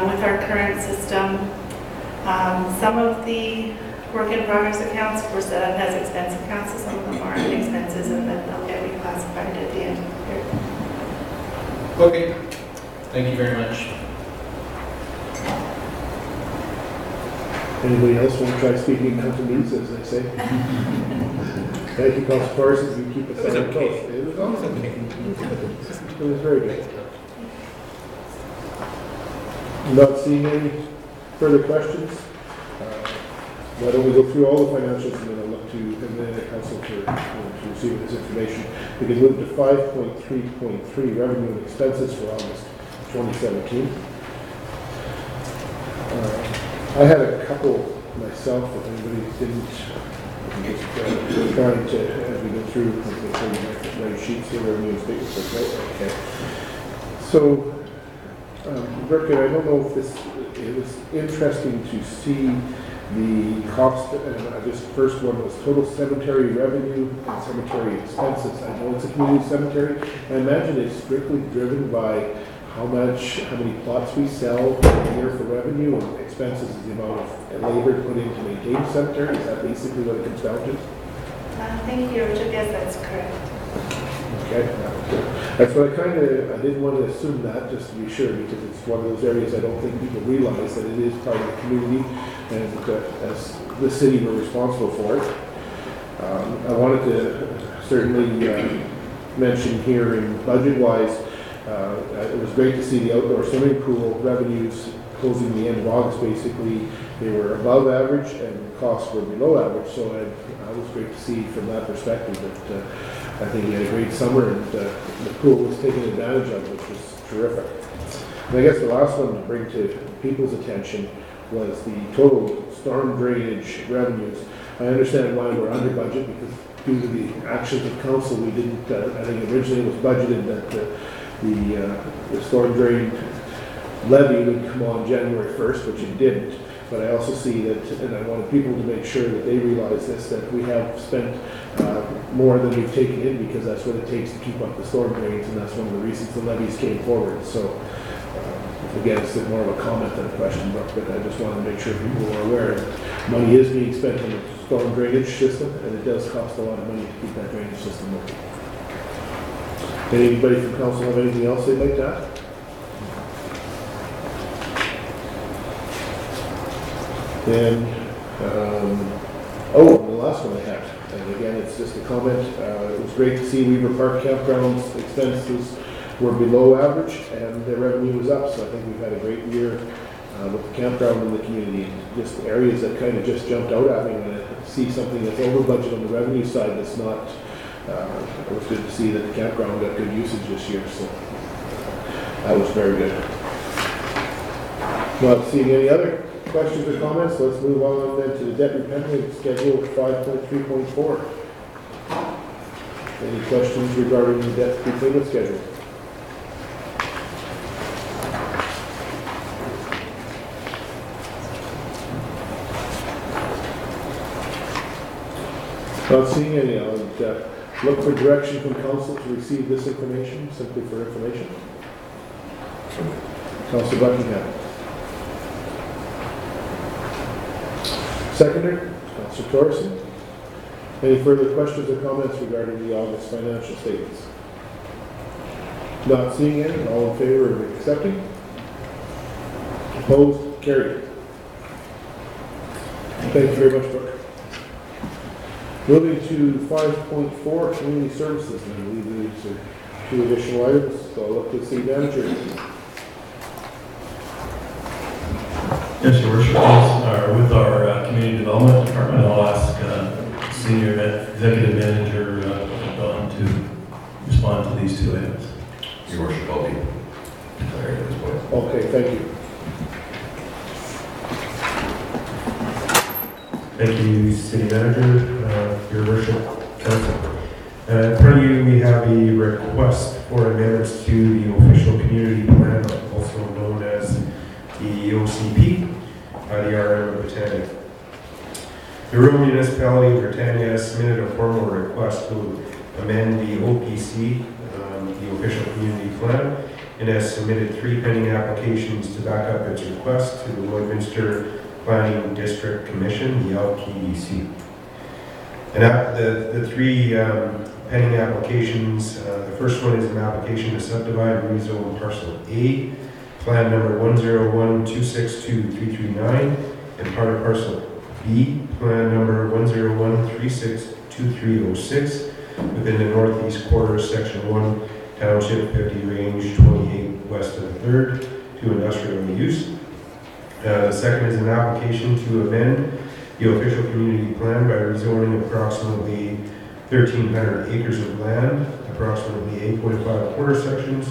with our current system. Some of the work in progress accounts were set up as expense accounts, so some of them are expenses, and then they'll get reclassified at the end of the year. Okay. Thank you very much. Anybody else want to try speaking in Cantonese, as they say? Thank you, Councillor Torres, if you keep us on the close. It was awesome. It was very good. Not seeing any further questions. Why don't we go through all the financials, and then I'll look to, and then the council to receive this information. We can move to 5.3.3, revenue and expenses for August 2017. I had a couple myself, if anybody didn't, just trying to, as we go through, the sheets here, revenue and statements, okay. So, Rick, I don't know if it was interesting to see the cost, and this first one was total cemetery revenue and cemetery expenses. I know it's a community cemetery. I imagine it's strictly driven by how many plots we sell a year for revenue, and expenses is the amount of labor put in to maintain the cemetery. Is that basically what it comes down to? Thank you, Richard. Yes, that's correct. Okay, that's what I didn't want to assume that, just to be sure, because it's one of those areas I don't think people realize that it is part of the community, and as the city, we're responsible for it. I wanted to certainly mention here in budget-wise, it was great to see the outdoor swimming pool revenues closing the end of August. Basically, they were above average and costs were below average, so it was great to see from that perspective that I think we had a great summer, and the pool was taken advantage of, which was terrific. And I guess the last one to bring to people's attention was the total storm drainage revenues. I understand why we're under budget, because due to the actions of council, we didn't, I think originally it was budgeted that the storm drain levy would come on January 1st, which it didn't. But I also see that, and I wanted people to make sure that they realize this, that we have spent more than we've taken in, because that's what it takes to keep up the storm drains, and that's one of the reasons the levies came forward. So again, it's more of a comment than a question, but I just wanted to make sure people are aware that money is being spent on the storm drainage system, and it does cost a lot of money to keep that drainage system open. Anybody from council have anything else they'd like to add? Then, the last one I had, and again, it's just a comment. It was great to see Weaver Park Campground's expenses were below average and their revenue was up. So I think we've had a great year with the campground in the community. Just areas that kind of just jumped out at me when I see something that's over budget on the revenue side that's not. It was good to see that the campground got good usage this year. So that was very good. Not seeing any other questions or comments, let's move on then to the debt repayment schedule 5.3.4. Any questions regarding the debt repayment schedule? Not seeing any. I would look for direction from council to receive this information, simply for information. Councilor Buckingham. Seconder, Councilor Torreson. Any further questions or comments regarding the August financial statements? Not seeing any. All in favor of accepting? Opposed? Carried. Thank you very much, Brooke. Moving to 5.4, community services. And I believe these are two additional items. So I'll look to the city manager. Yes, Your Worship, with our Community Development Department, I'll ask Senior Executive Manager Don to respond to these two items. Your Worship, I'll be declaring at this point. Okay, thank you. Thank you, City Manager, Your Worship, Council. In front of you, we have a request for amendments to the official community plan, also known as the OCP, by the RM of Britannia. The rural municipality of Britannia has submitted a formal request to amend the OPC, the official community plan, and has submitted 3 pending applications to back up its request to the Lloydminster Planning District Commission, the LPDC. And the 3 pending applications, the first one is an application to subdivide and rezone parcel A, plan number 101262339, and part of parcel B, plan number 101362306, within the northeast quarter, section 1, township 50, range 28, west of the 3rd, to industrial use. The second is an application to amend the official community plan by rezoning approximately 1,300 acres of land, approximately 8.5 quarter sections,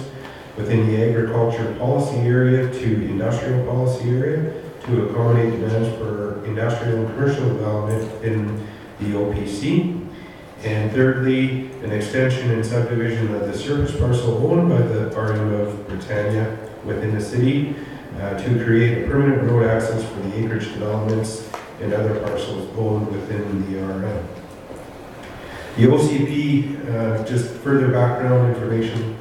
within the agriculture policy area to industrial policy area to accommodate demands for industrial and commercial development in the OPC. And thirdly, an extension and subdivision of the surface parcel owned by the RM of Britannia within the city to create a permanent road access for the acreage developments and other parcels owned within the RM. The OCP, just further background information.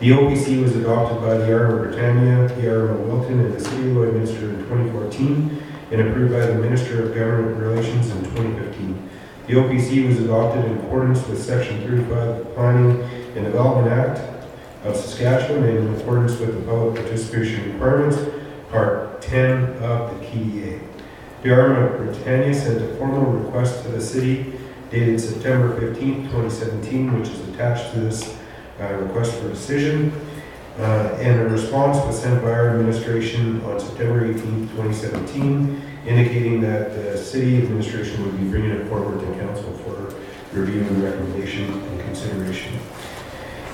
The OPC was adopted by the RM of Britannia, the RM of Wilton, and the City of Lloydminster in 2014 and approved by the Minister of Government Relations in 2015. The OPC was adopted in accordance with Section 35 of the Planning and Development Act of Saskatchewan and in accordance with the public participation requirements, Part 10 of the PDA. The RM of Britannia sent a formal request to the City dated September 15, 2017, which is attached to this request for decision. And a response was sent by our administration on September 18, 2017, indicating that the City administration would be bringing it forward to Council for review and recommendation and consideration.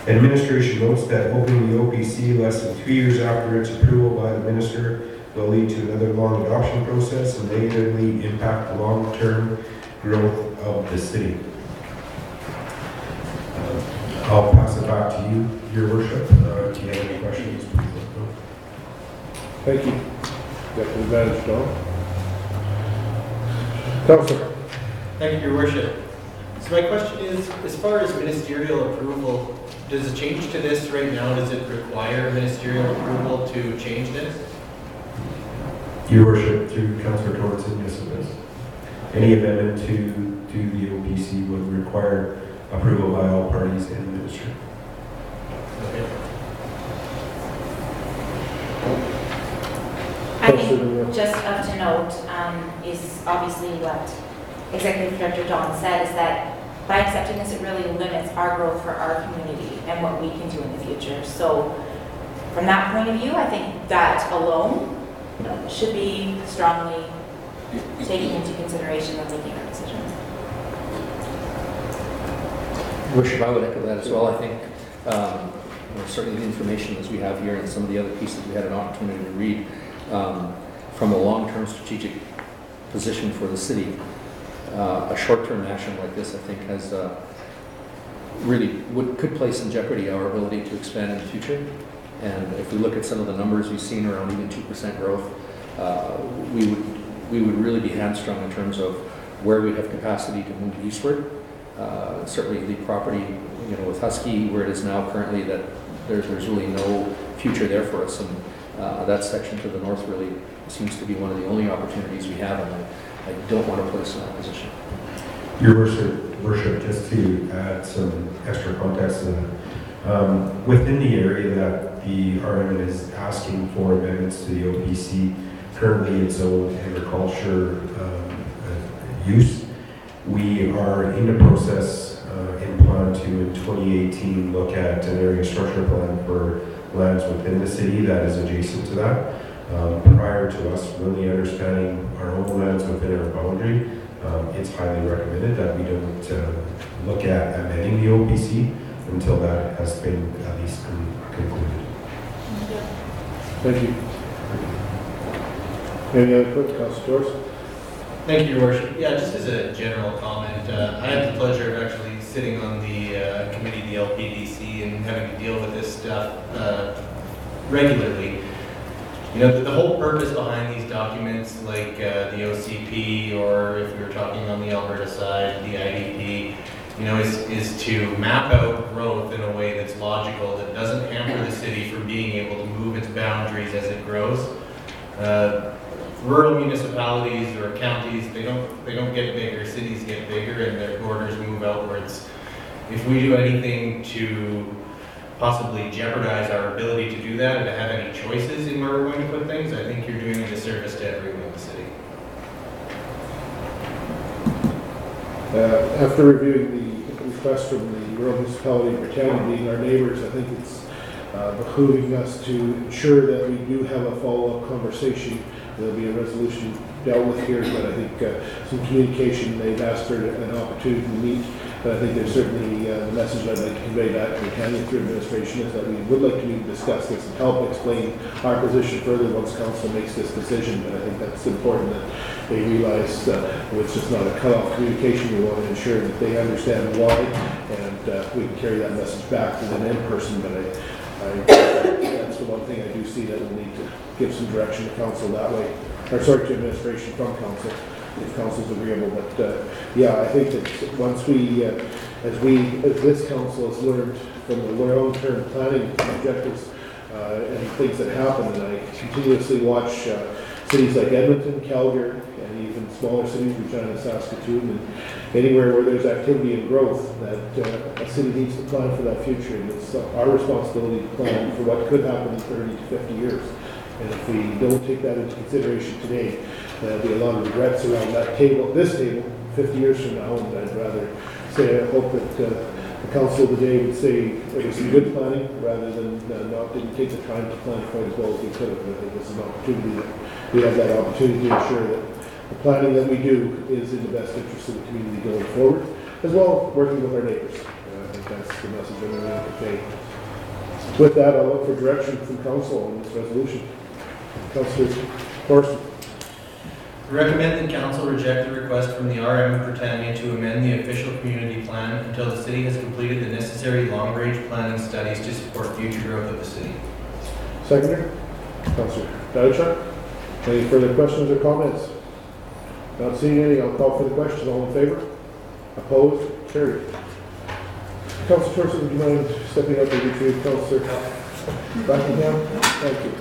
Administration notes that opening the OPC less than 3 years after its approval by the Minister will lead to another long adoption process and negatively impact the long-term growth of the city. I'll pass it back to you, Your Worship. Do you have any questions? Please let me know. Thank you. Deputy Manager Dahl. Councillor. Thank you, Your Worship. So my question is, as far as ministerial approval, does a change to this right now, does it require ministerial approval to change this? Your Worship, through Councillor Torrenson, yes it does. Any amendment to the OPC would require approval by all parties in the ministry. Okay. I think just of to note is obviously what Executive Director Don said, is that by accepting this, it really limits our growth for our community and what we can do in the future. So from that point of view, I think that alone should be strongly taken into consideration when making our decisions. Worship, I would echo that as well. I think certainly the information as we have here and some of the other pieces we had an opportunity to read from a long-term strategic position for the city, a short-term action like this, I think, has really could place in jeopardy our ability to expand in the future. And if we look at some of the numbers we've seen around even 2% growth, we would really be hamstrung in terms of where we have capacity to move eastward. Certainly the property, with Husky, where it is now currently, that there's really no future there for us. And that section to the north really seems to be one of the only opportunities we have, and I don't want to put us in that position. Your Worship, just to add some extra context to that, within the area that the RM is asking for amendments to the OPC, currently it's zoned agriculture use. We are in the process in plan to, in 2018, look at an area structure plan for lands within the city that is adjacent to that. Prior to us really understanding our own lands within our boundary, it's highly recommended that we don't look at amending the OPC until that has been at least concluded. Thank you. Any other quick, Councillor Torres? Thank you, Your Worship. Yeah, just as a general comment, I had the pleasure of actually sitting on the committee, the LPDC, and having to deal with this stuff regularly. The whole purpose behind these documents, like the OCP, or if we were talking on the Alberta side, the IDP, is to map out growth in a way that's logical, that doesn't hamper the city from being able to move its boundaries as it grows. Rural municipalities or counties, they don't get bigger. Cities get bigger and their borders move outwards. If we do anything to possibly jeopardize our ability to do that and to have any choices in where we're going to put things, I think you're doing a disservice to everyone in the city. After reviewing the request from the Rural Municipality of Britannia being our neighbors, I think it's behooving us to ensure that we do have a follow-up conversation. There'll be a resolution dealt with here, but I think some communication, they've asked for an opportunity to meet, but I think there's certainly the message I'd like to convey back to Britannia through administration is that we would like to meet and discuss this and help explain our position further once council makes this decision. But I think that's important that they realize it's just not a cut-off communication. We want to ensure that they understand why, and we can carry that message back to them in person. But that's the one thing I do see that we'll need to give some direction to council that way, or sorry, to administration from council if council's agreeable. But yeah, I think that once we, as this council has learned from the long-term planning objectives and things that happen, and I continuously watch cities like Edmonton, Calgary, and even smaller cities, Regina, Saskatoon, and anywhere where there's activity and growth, that a city needs to plan for that future. And it's our responsibility to plan for what could happen in 30 to 50 years. And if we don't take that into consideration today, there'll be a lot of regrets around that table, this table, 50 years from now. And I'd rather say, I hope that the council today would say it was some good planning rather than didn't take the time to plan quite as well as we could have. I think this is an opportunity that we have that opportunity to ensure that the planning that we do is in the best interest of the community going forward, as well as working with our neighbors. I think that's the message I'm going to convey. With that, I'll look for direction from council on this resolution. Councillor Thorson. Recommend that council reject the request from the RM of Britannia to amend the official community plan until the city has completed the necessary long-range planning studies to support future growth of the city. Seconder, Councillor Diachak. Any further questions or comments? Not seeing any, I'll call for the question. All in favor? Opposed? Carried. Councillor Thorson, would you mind stepping up and retrieve Councillor Buckingham? Thank you.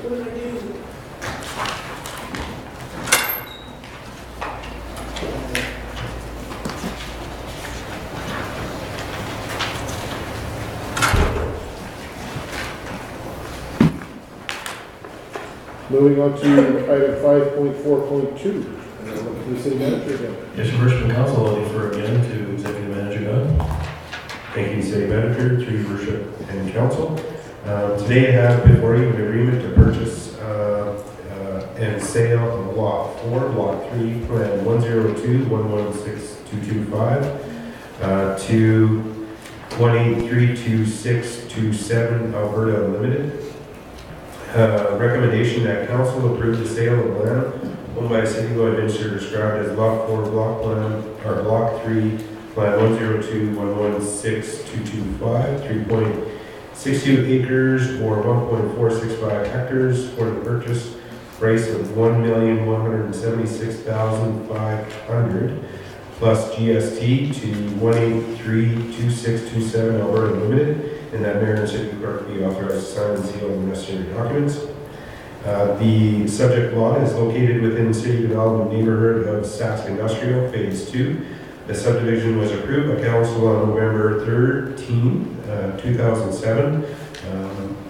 Moving on to item 5.4.2. The city manager again. Yes, Your Worship, the council, I'll defer again to Executive Manager Gunn. Thank you, City Manager, through your worship and council. Today I have before you an agreement to purchase and sale of Block 4, Block 3, Plan 102-116-225 to 1832627 Alberta Unlimited. Recommendation that council approve the sale of land owned by a city law administrator described as Block 4, Block 3, Plan 102-116-225, 3.62 acres or 1.465 hectares for the purchase price of $1,176,500 plus GST to 1832627 Alberta Limited, and that mayor and city clerk be authorized to sign and seal the necessary documents. The subject lot is located within the city development neighborhood of Sask Industrial Phase 2. The subdivision was approved by council on November 13, 2007.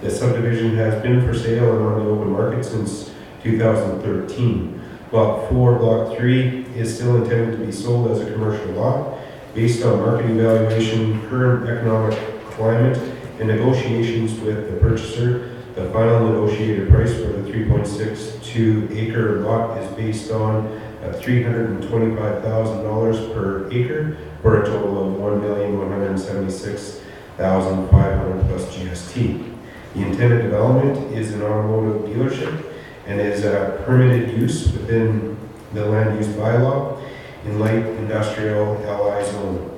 The subdivision has been for sale and on the open market since 2013. Block 4, Block 3 is still intended to be sold as a commercial lot. Based on market evaluation, current economic climate, and negotiations with the purchaser, the final negotiated price for the 3.62 acre lot is based on $325,000 per acre for a total of $1,176,500 plus GST. The intended development is an automotive dealership and is a permitted use within the land use bylaw in light industrial LI zone.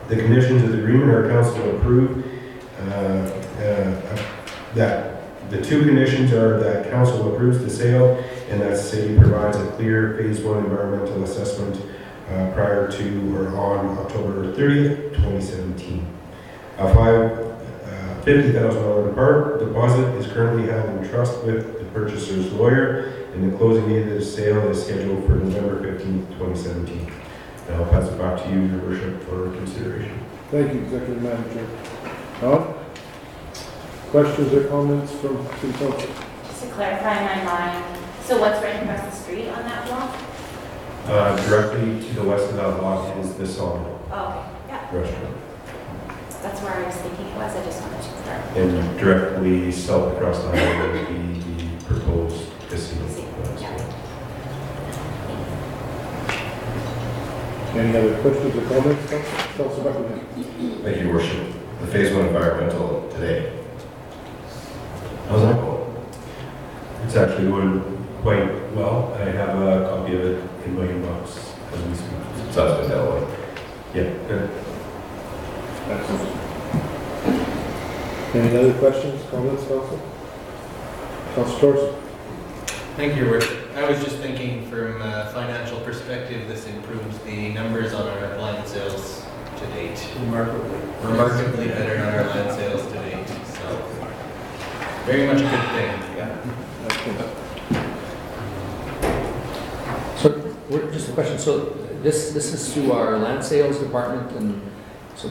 The conditions of the agreement are council approved. That the two conditions are that council approves the sale and that the city provides a clear phase 1 environmental assessment prior to or on October 30th, 2017. A $50,000 deposit is currently held in trust with the purchaser's lawyer, and the closing date of the sale is scheduled for November 15th, 2017. And I'll pass it back to you, Your Worship, for consideration. Thank you, Executive Manager. Don? Questions or comments from City Council? Just to clarify in my mind, so what's right across the street on that block? Directly to the west of that lot is the Sawmill Oh, okay, yeah, restaurant. that's where I was thinking it was, I just wanted to confirm. And directly south across the highway would be the proposed casino. Any other questions or comments, Councilor Buckingham? Thank you, Your Worship. The phase 1 environmental today. How's that going? It's actually going quite well. I have a copy of it in my inbox as we speak. So that's been that way. Yeah. Good. Excellent. Any other questions, comments, Council? Councilor Thorson? Thank you, Your Worship. I was just thinking from a financial perspective, this improves the numbers on our land sales to date. Remarkably better on our land sales to date, so very much a good thing. So, just a question, so this is through our land sales department, and so,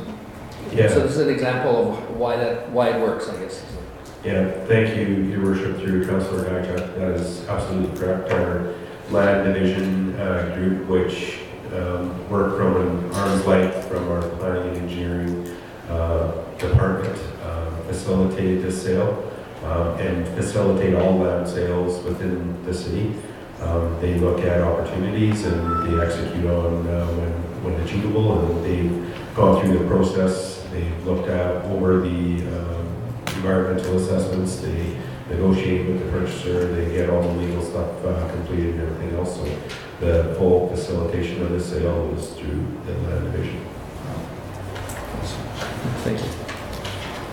Yeah. so this is an example of why it works, I guess. Yeah, thank you, Your Worship, through Councillor Gajak. That is absolutely correct. Our land division group, which work from an arm's length from our planning and engineering department, facilitated this sale and facilitate all land sales within the city. They look at opportunities and they execute on when achievable, and they've gone through the process. They've looked at over the environmental assessments, they negotiate with the purchaser, they get all the legal stuff completed and everything else. So the full facilitation of the sale was through the land division. Thank you.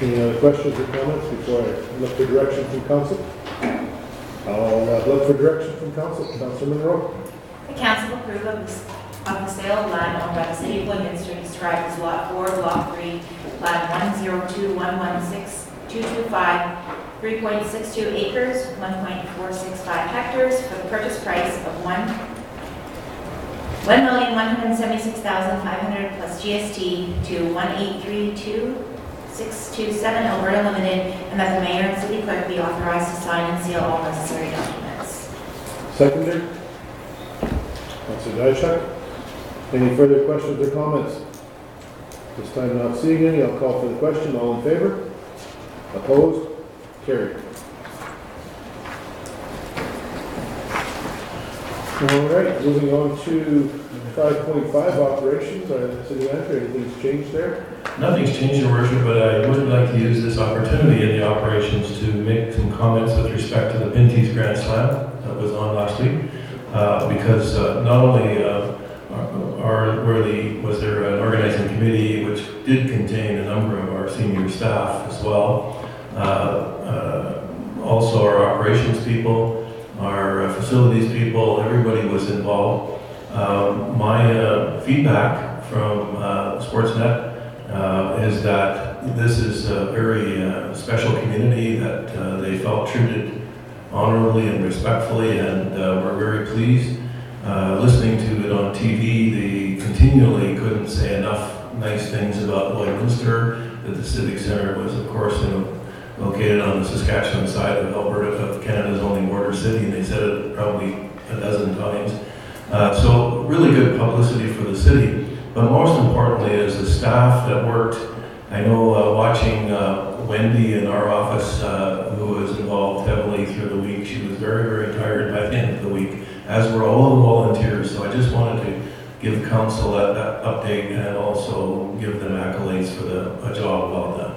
Any other questions or comments before I look for direction from council? I'll look for direction from council. Councilor Monroe. The council approve of the sale of land owned by the city of Lloydminster described as Lot 4, Block 3, Plat 102116225, 3.62 acres, 1.465 hectares for the purchase price of $1,176,500 plus GST to 1832627 Alberta Limited, and that the mayor and city clerk be authorized to sign and seal all necessary documents. Seconder. Councilor Diashak. Any further questions or comments? This time not seeing any, I'll call for the question. All in favor? Opposed? Carried. All right, moving on to 5.5 operations. City manager, anything's changed there? Nothing's changed, Your Worship, but I would like to use this opportunity in the operations to make some comments with respect to the Pinty's Grand Slam that was on last week. Because not only was there an organizing committee which did contain a number of our senior staff as well, also our operations people, our facilities people, everybody was involved. My feedback from Sportsnet is that this is a very special community that they felt treated honorably and respectfully, and we're very pleased. Listening to it on TV, they continually couldn't say enough nice things about Lloydminster, that the Civic Center was, of course, located on the Saskatchewan side of Alberta, of Canada's only border city, and they said it probably a dozen times. So really good publicity for the city, but most importantly is the staff that worked. I know watching Wendy in our office, who was involved heavily through the week, she was very, very tired by the end of the week, as were all the volunteers. So I just wanted to give council that update and also give them accolades for a job well done.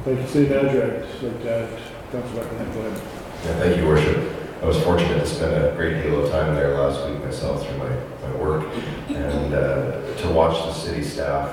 Thank you, City Manager. I'd just like to add, Councilor Buckingham, go ahead. Yeah, thank you, Worship. I was fortunate to spend a great deal of time there last week myself through my work, and to watch the city staff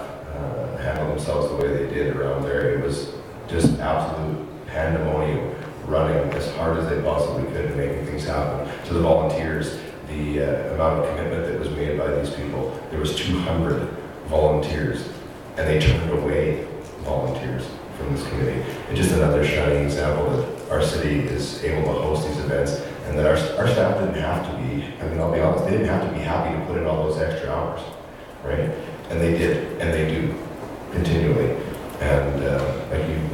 handle themselves the way they did around there. It was just absolute pandemonium, running as hard as they possibly could and making things happen. To the volunteers, the amount of commitment that was made by these people, there was 200 volunteers, and they turned away volunteers from this committee. It's just another shining example that our city is able to host these events, and that our staff didn't have to be, I mean, I'll be honest, they didn't have to be happy to put in all those extra hours, right? And they did, and they do, continually. And like you had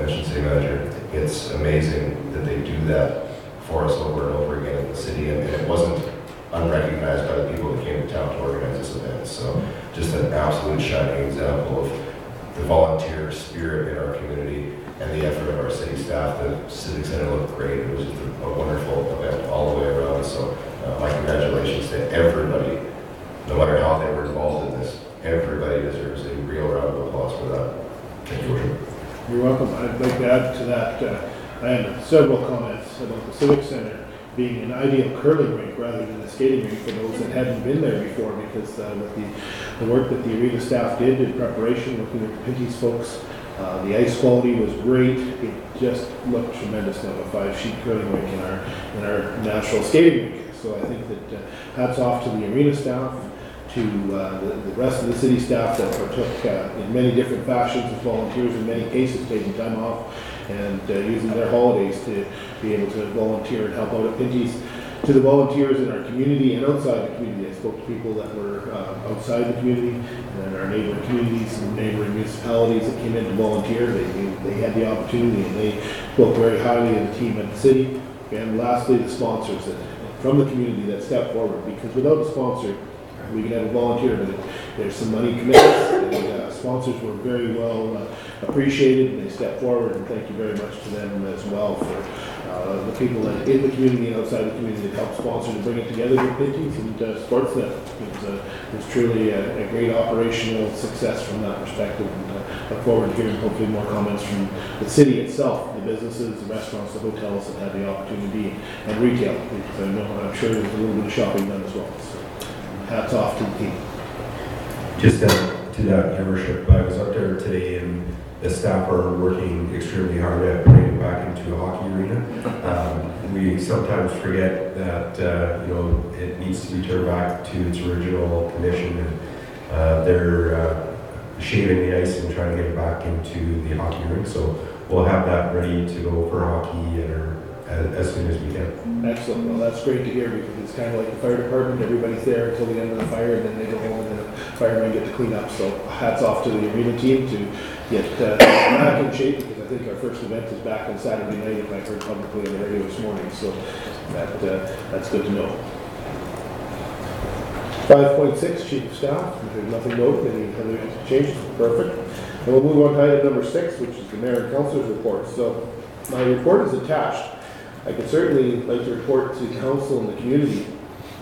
mentioned, City Manager, it's amazing that they do that for us over and over again in the city, and it wasn't unrecognized by the people that came to town to organize this event. So just an absolute shining example of the volunteer spirit in our community and the effort of our city staff. The Civic Center looked great. It was just a wonderful event all the way around. So my congratulations to everybody, no matter how they were involved in this. Everybody deserves a real round of applause for that. Thank you, Worship. You're welcome. I'd like to add to that. I had several comments about the Civic Center being an ideal curling rink rather than a skating rink for those that hadn't been there before, because with the work that the arena staff did in preparation, working with the Pinty's folks, The ice quality was great. It just looked tremendous now, a 5-sheet curling rink in our natural skating rink. So I think that hats off to the arena staff, to the rest of the city staff that partook in many different fashions as volunteers, in many cases taking time off and using their holidays to be able to volunteer and help out at Pinty's. To the volunteers in our community and outside the community, I spoke to people that were outside the community and our neighboring communities and neighboring municipalities that came in to volunteer. They had the opportunity and they spoke very highly of the team at the city. And lastly, the sponsors from the community that stepped forward, because without a sponsor, we can have a volunteer, but there's some money commitments. And sponsors were very well appreciated, and they stepped forward, and thank you very much to them as well for the people that in the community and outside the community that helped sponsor to bring it together with Pinty's and Sportsnet. It was truly a great operational success from that perspective, and look forward to hearing hopefully more comments from the city itself, the businesses, the restaurants, the hotels that had the opportunity, and retail, because I'm sure there's a little bit of shopping done as well. So, hats off to the team. Just to that, Your Worship, I was up there today and the staff are working extremely hard at putting it back into a hockey arena. We sometimes forget that it needs to be turned back to its original condition, and they're shaving the ice and trying to get it back into the hockey rink. So we'll have that ready to go for hockey as soon as we can. Excellent. Well, that's great to hear, because it's kind of like the fire department. Everybody's there until the end of the fire, and then they go home and the firemen get to clean up. So hats off to the arena team to get back in shape, because I think our first event is back on Saturday night, if I heard publicly on the radio this morning. So that's good to know. 5.6, Chief of Staff. If there's nothing noted, any other changes? Perfect. And we'll move on to item number 6, which is the Mayor and Councilor's report. So my report is attached. I could certainly like to report to council and the community.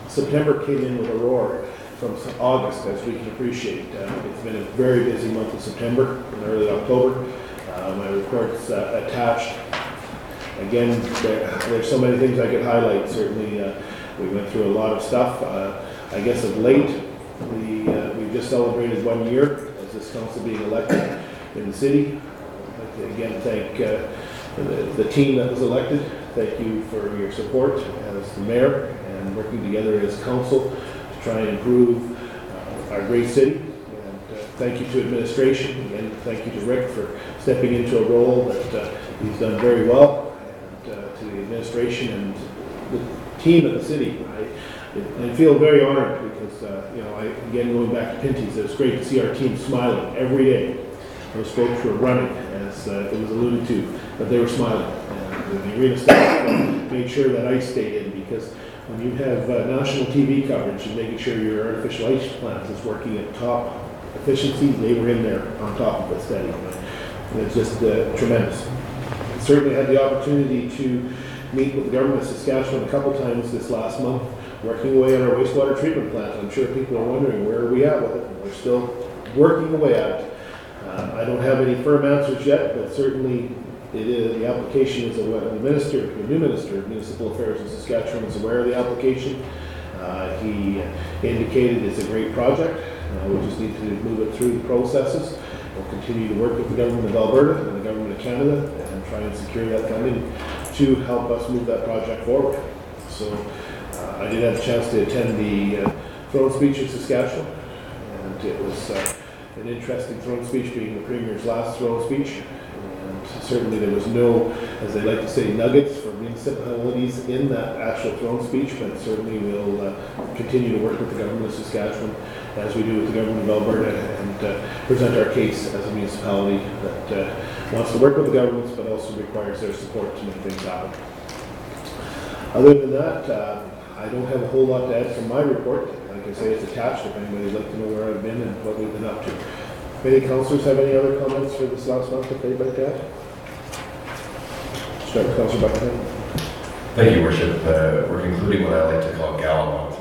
September came in with a roar from August, as we can appreciate. It's been a very busy month of September and early October. My report's attached. Again, there's so many things I could highlight. Certainly, we went through a lot of stuff. I guess of late, we've just celebrated 1 year as this council being elected in the city. I'd like to again thank the team that was elected. Thank you for your support as the mayor and working together as council to try and improve our great city. And thank you to administration. Again, thank you to Rick for stepping into a role that he's done very well. And to the administration and the team at the city. I feel very honored because, again, going back to Pinty's, it's great to see our team smiling every day. Those folks were running, as it was alluded to, but they were smiling. And the arena staff made sure that ice stayed in, because when you have national TV coverage and making sure your artificial ice plant is working at top efficiency, they were in there on top of it steady. And it's just tremendous. I certainly had the opportunity to meet with the government of Saskatchewan a couple times this last month, working away on our wastewater treatment plant. I'm sure people are wondering where are we at with it. We're still working away at it. I don't have any firm answers yet, but certainly the application is aware. The new minister of municipal affairs in Saskatchewan is aware of the application. He indicated it's a great project. We just need to move it through the processes. We'll continue to work with the government of Alberta and the government of Canada and try and secure that funding to help us move that project forward. So I did have a chance to attend the throne speech in Saskatchewan, and it was an interesting throne speech, being the Premier's last throne speech. And certainly there was no, as they like to say, nuggets for municipalities in that actual throne speech, but certainly we'll continue to work with the government of Saskatchewan, as we do with the government of Alberta, and present our case as a municipality that wants to work with the governments, but also requires their support to make things happen. Other than that, I don't have a whole lot to add from my report. Like I say, it's attached if anybody would like to know where I've been and what we've been up to. If any councillors have any other comments for this last month that they'd like to add? Start with Councillor Buckingham. Thank you, Worship. We're concluding what I like to call Gala Month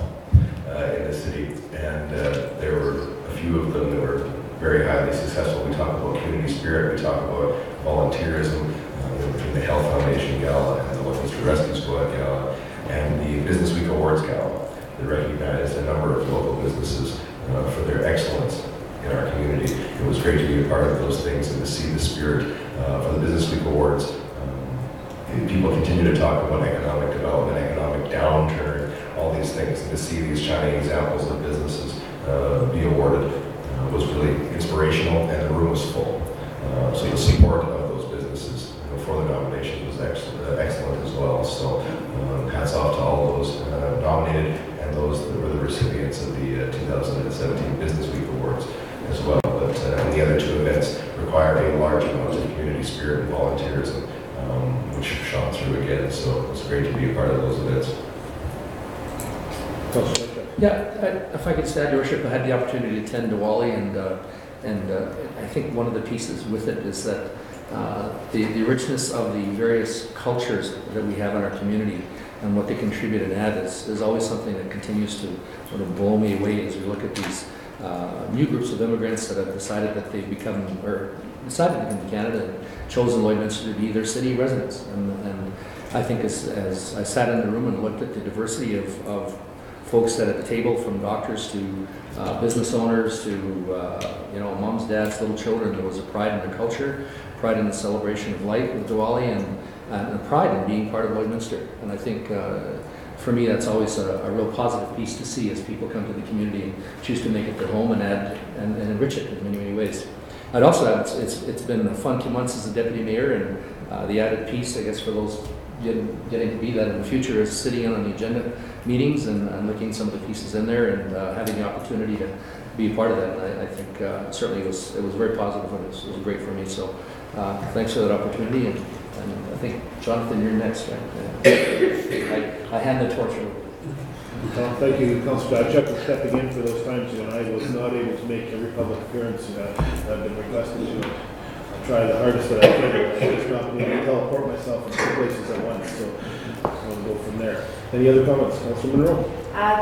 in the city, and there were a few of them that were very highly successful. We talk about community spirit, we talk about volunteerism, between the Health Foundation Gala and the Local Street Rescue Squad Gala, and the Business Week Awards Gala that recognized a number of local businesses for their excellence in our community. It was great to be a part of those things and to see the spirit for the Business Week Awards. People continue to talk about economic development, economic downturn, all these things, and to see these shining examples of businesses be awarded was really inspirational, and the room was full. So the support of those businesses for the nomination was excellent as well. So hats off to all those nominated and those that were the recipients of the 2017 Business Week Awards as well. But the other two events required a large amount of community spirit and volunteerism, which shone through again. So it's great to be a part of those events. Yeah, if I could say, Your Worship, I had the opportunity to attend Diwali, and I think one of the pieces with it is that the richness of the various cultures that we have in our community and what they contribute and add is always something that continues to sort of blow me away as we look at these new groups of immigrants that have decided that they've become, or decided to come to Canada and chosen Lloydminster to be their city residents. And I think as I sat in the room and looked at the diversity of folks that at the table, from doctors to business owners to moms, dads, little children, there was a pride in the culture, pride in the celebration of life with Diwali, and a pride in being part of Lloydminster. And I think for me that's always a real positive piece to see as people come to the community and choose to make it their home and add and enrich it in many, many ways. I'd also add it's been a fun 2 months as a deputy mayor, and the added piece, I guess, for those getting to be that in the future is sitting in on the agenda meetings and looking at some of the pieces in there and having the opportunity to be a part of that. And I think certainly it was very positive and it was great for me. So thanks for that opportunity. And I think, Jonathan, you're next, right? I hand the torch over. Thank you, Councillor Diachuk, for stepping in for those times when I was not able to make every public appearance. I've been requested to try the hardest that I can. I just not been able to teleport myself in 2 places at once, so I'll go from there. Any other comments? Councillor Monroe?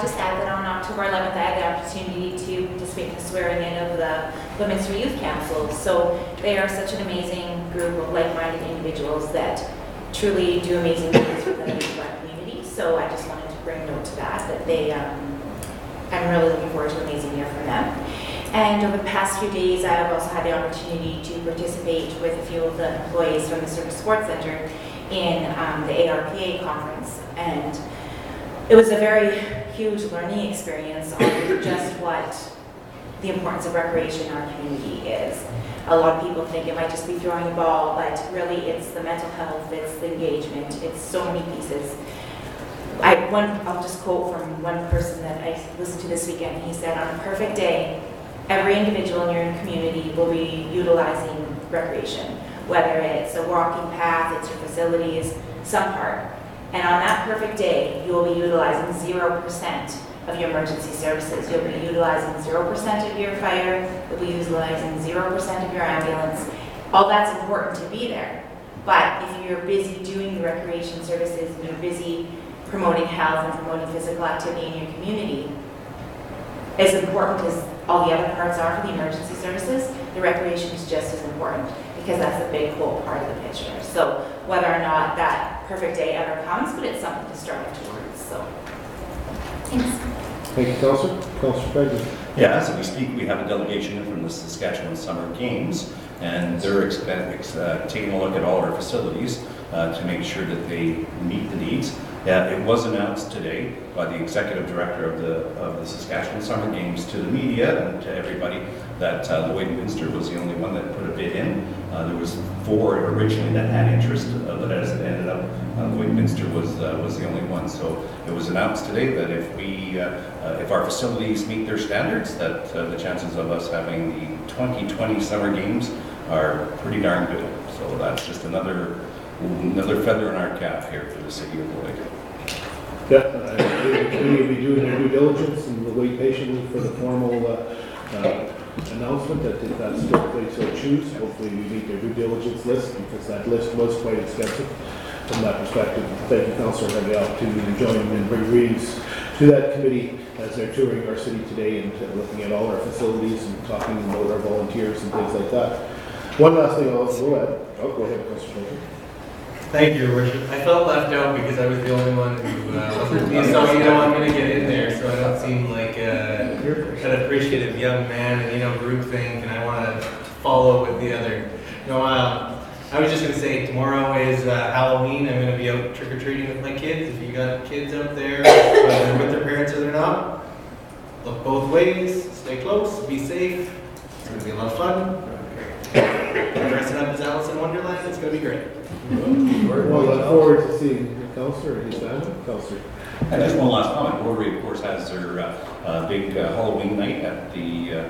Just add that on October 11th, I had the opportunity to participate in the swearing in of the Women's Youth Council. So they are such an amazing group of like-minded individuals that truly do amazing things for the youth of our community. So I just wanted to bring note to that they, I'm really looking forward to an amazing year from them. And over the past few days, I have also had the opportunity to participate with a few of the employees from the Service Sports Center in the ARPA conference. And it was a very huge learning experience on just what the importance of recreation in our community is. A lot of people think it might just be throwing a ball, but really it's the mental health, it's the engagement, it's so many pieces. I'll just quote from one person that I listened to this weekend. He said, on a perfect day, every individual in your community will be utilizing recreation, whether it's a walking path, it's your facilities, some part. And on that perfect day, you will be utilizing 0% of your emergency services. You'll be utilizing 0% of your fire, you'll be utilizing 0% of your ambulance. All that's important to be there. But if you're busy doing the recreation services and you're busy promoting health and promoting physical activity in your community, as important as all the other parts are for the emergency services, the recreation is just as important because that's a big whole part of the picture. So whether or not that perfect day ever comes, but it's something to strive towards. So thanks. Thank you, Councillor. Councillor Craig. Yeah, as we speak, we have a delegation in from the Saskatchewan Summer Games, and they're taking a look at all our facilities to make sure that they meet the needs. It was announced today by the executive director of the Saskatchewan Summer Games to the media and to everybody that Lloydminster was the only one that put a bid in. There was 4 originally that had interest, but as it ended up, Lloydminster was the only one. So it was announced today that if our facilities meet their standards, that the chances of us having the 2020 Summer Games are pretty darn good. So that's just another feather in our cap here for the city of Lloyd. Yeah, the committee will be doing their due diligence and we'll wait patiently for the formal announcement that if that's what they so choose. Hopefully we meet their due diligence list because that list was quite extensive from that perspective. Thank you, Councillor, for the opportunity to join and bring readings to that committee as they're touring our city today and looking at all our facilities and talking about our volunteers and things like that. One last thing I'll go ahead. Oh, go ahead, Councillor. Thank you, Your Worship. I felt left out because I was the only one who wasn't. So I'm going to get in there so I don't seem like a appreciative young man, and groupthink, and I want to follow with the other. I was just going to say, tomorrow is Halloween. I'm going to be out trick-or-treating with my kids. If you got kids out there, whether they're with their parents or they're not, look both ways, stay close, be safe. It's going to be a lot of fun. Dressing up as Alice in Wonderland, it's going to be great. Well, look forward to seeing the Councillor and his family. Councillor. And just one last comment. Rotary, of course, has their big Halloween night at the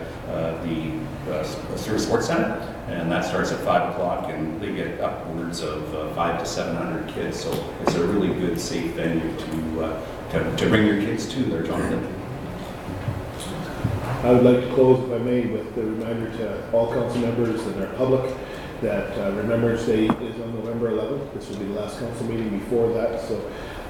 Surrey Sports Center, and that starts at 5 o'clock, and they get upwards of 500 to 700 kids. So it's a really good, safe venue to bring your kids to there, Jonathan. I would like to close, if I may, with the reminder to all council members and our public that Remembrance Day is on November 11th. This will be the last council meeting before that, so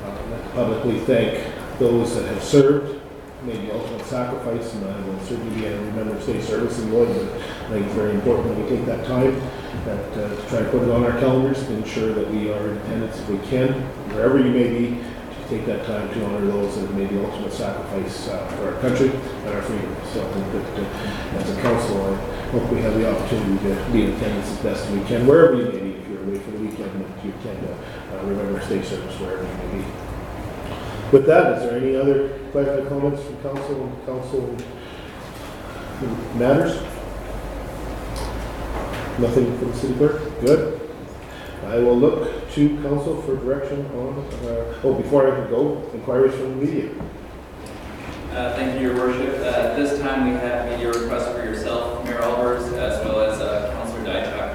I'd like to publicly thank those that have served, made the ultimate sacrifice, and I will certainly be at a Remembrance Day service in Lloyd, but I think it's very important that we take that time to try to put it on our calendars to ensure that we are in attendance if we can, wherever you may be, to take that time to honor those that have made the ultimate sacrifice for our country and our freedom. So I think that as a council, I hope we have the opportunity to be in attendance as best as we can, wherever you may be. If you're away for the weekend, if you can Remembrance Day service, wherever you may be. With that, is there any other comments from council and council matters? Nothing from the city clerk? Good. I will look to council for direction on, before I can go, inquiries from the media. Thank you, Your Worship. At this time, we have media requests for yourself, Mayor Albers, as well as Councillor Dichak.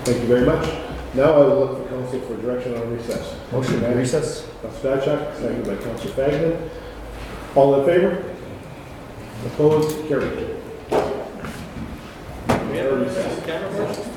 Thank you very much. Now I will look for council for direction on recess. Motion to recess. Councillor Dichak, seconded by Councillor Fagnan. All in favor? Opposed? Carried. We have a recess.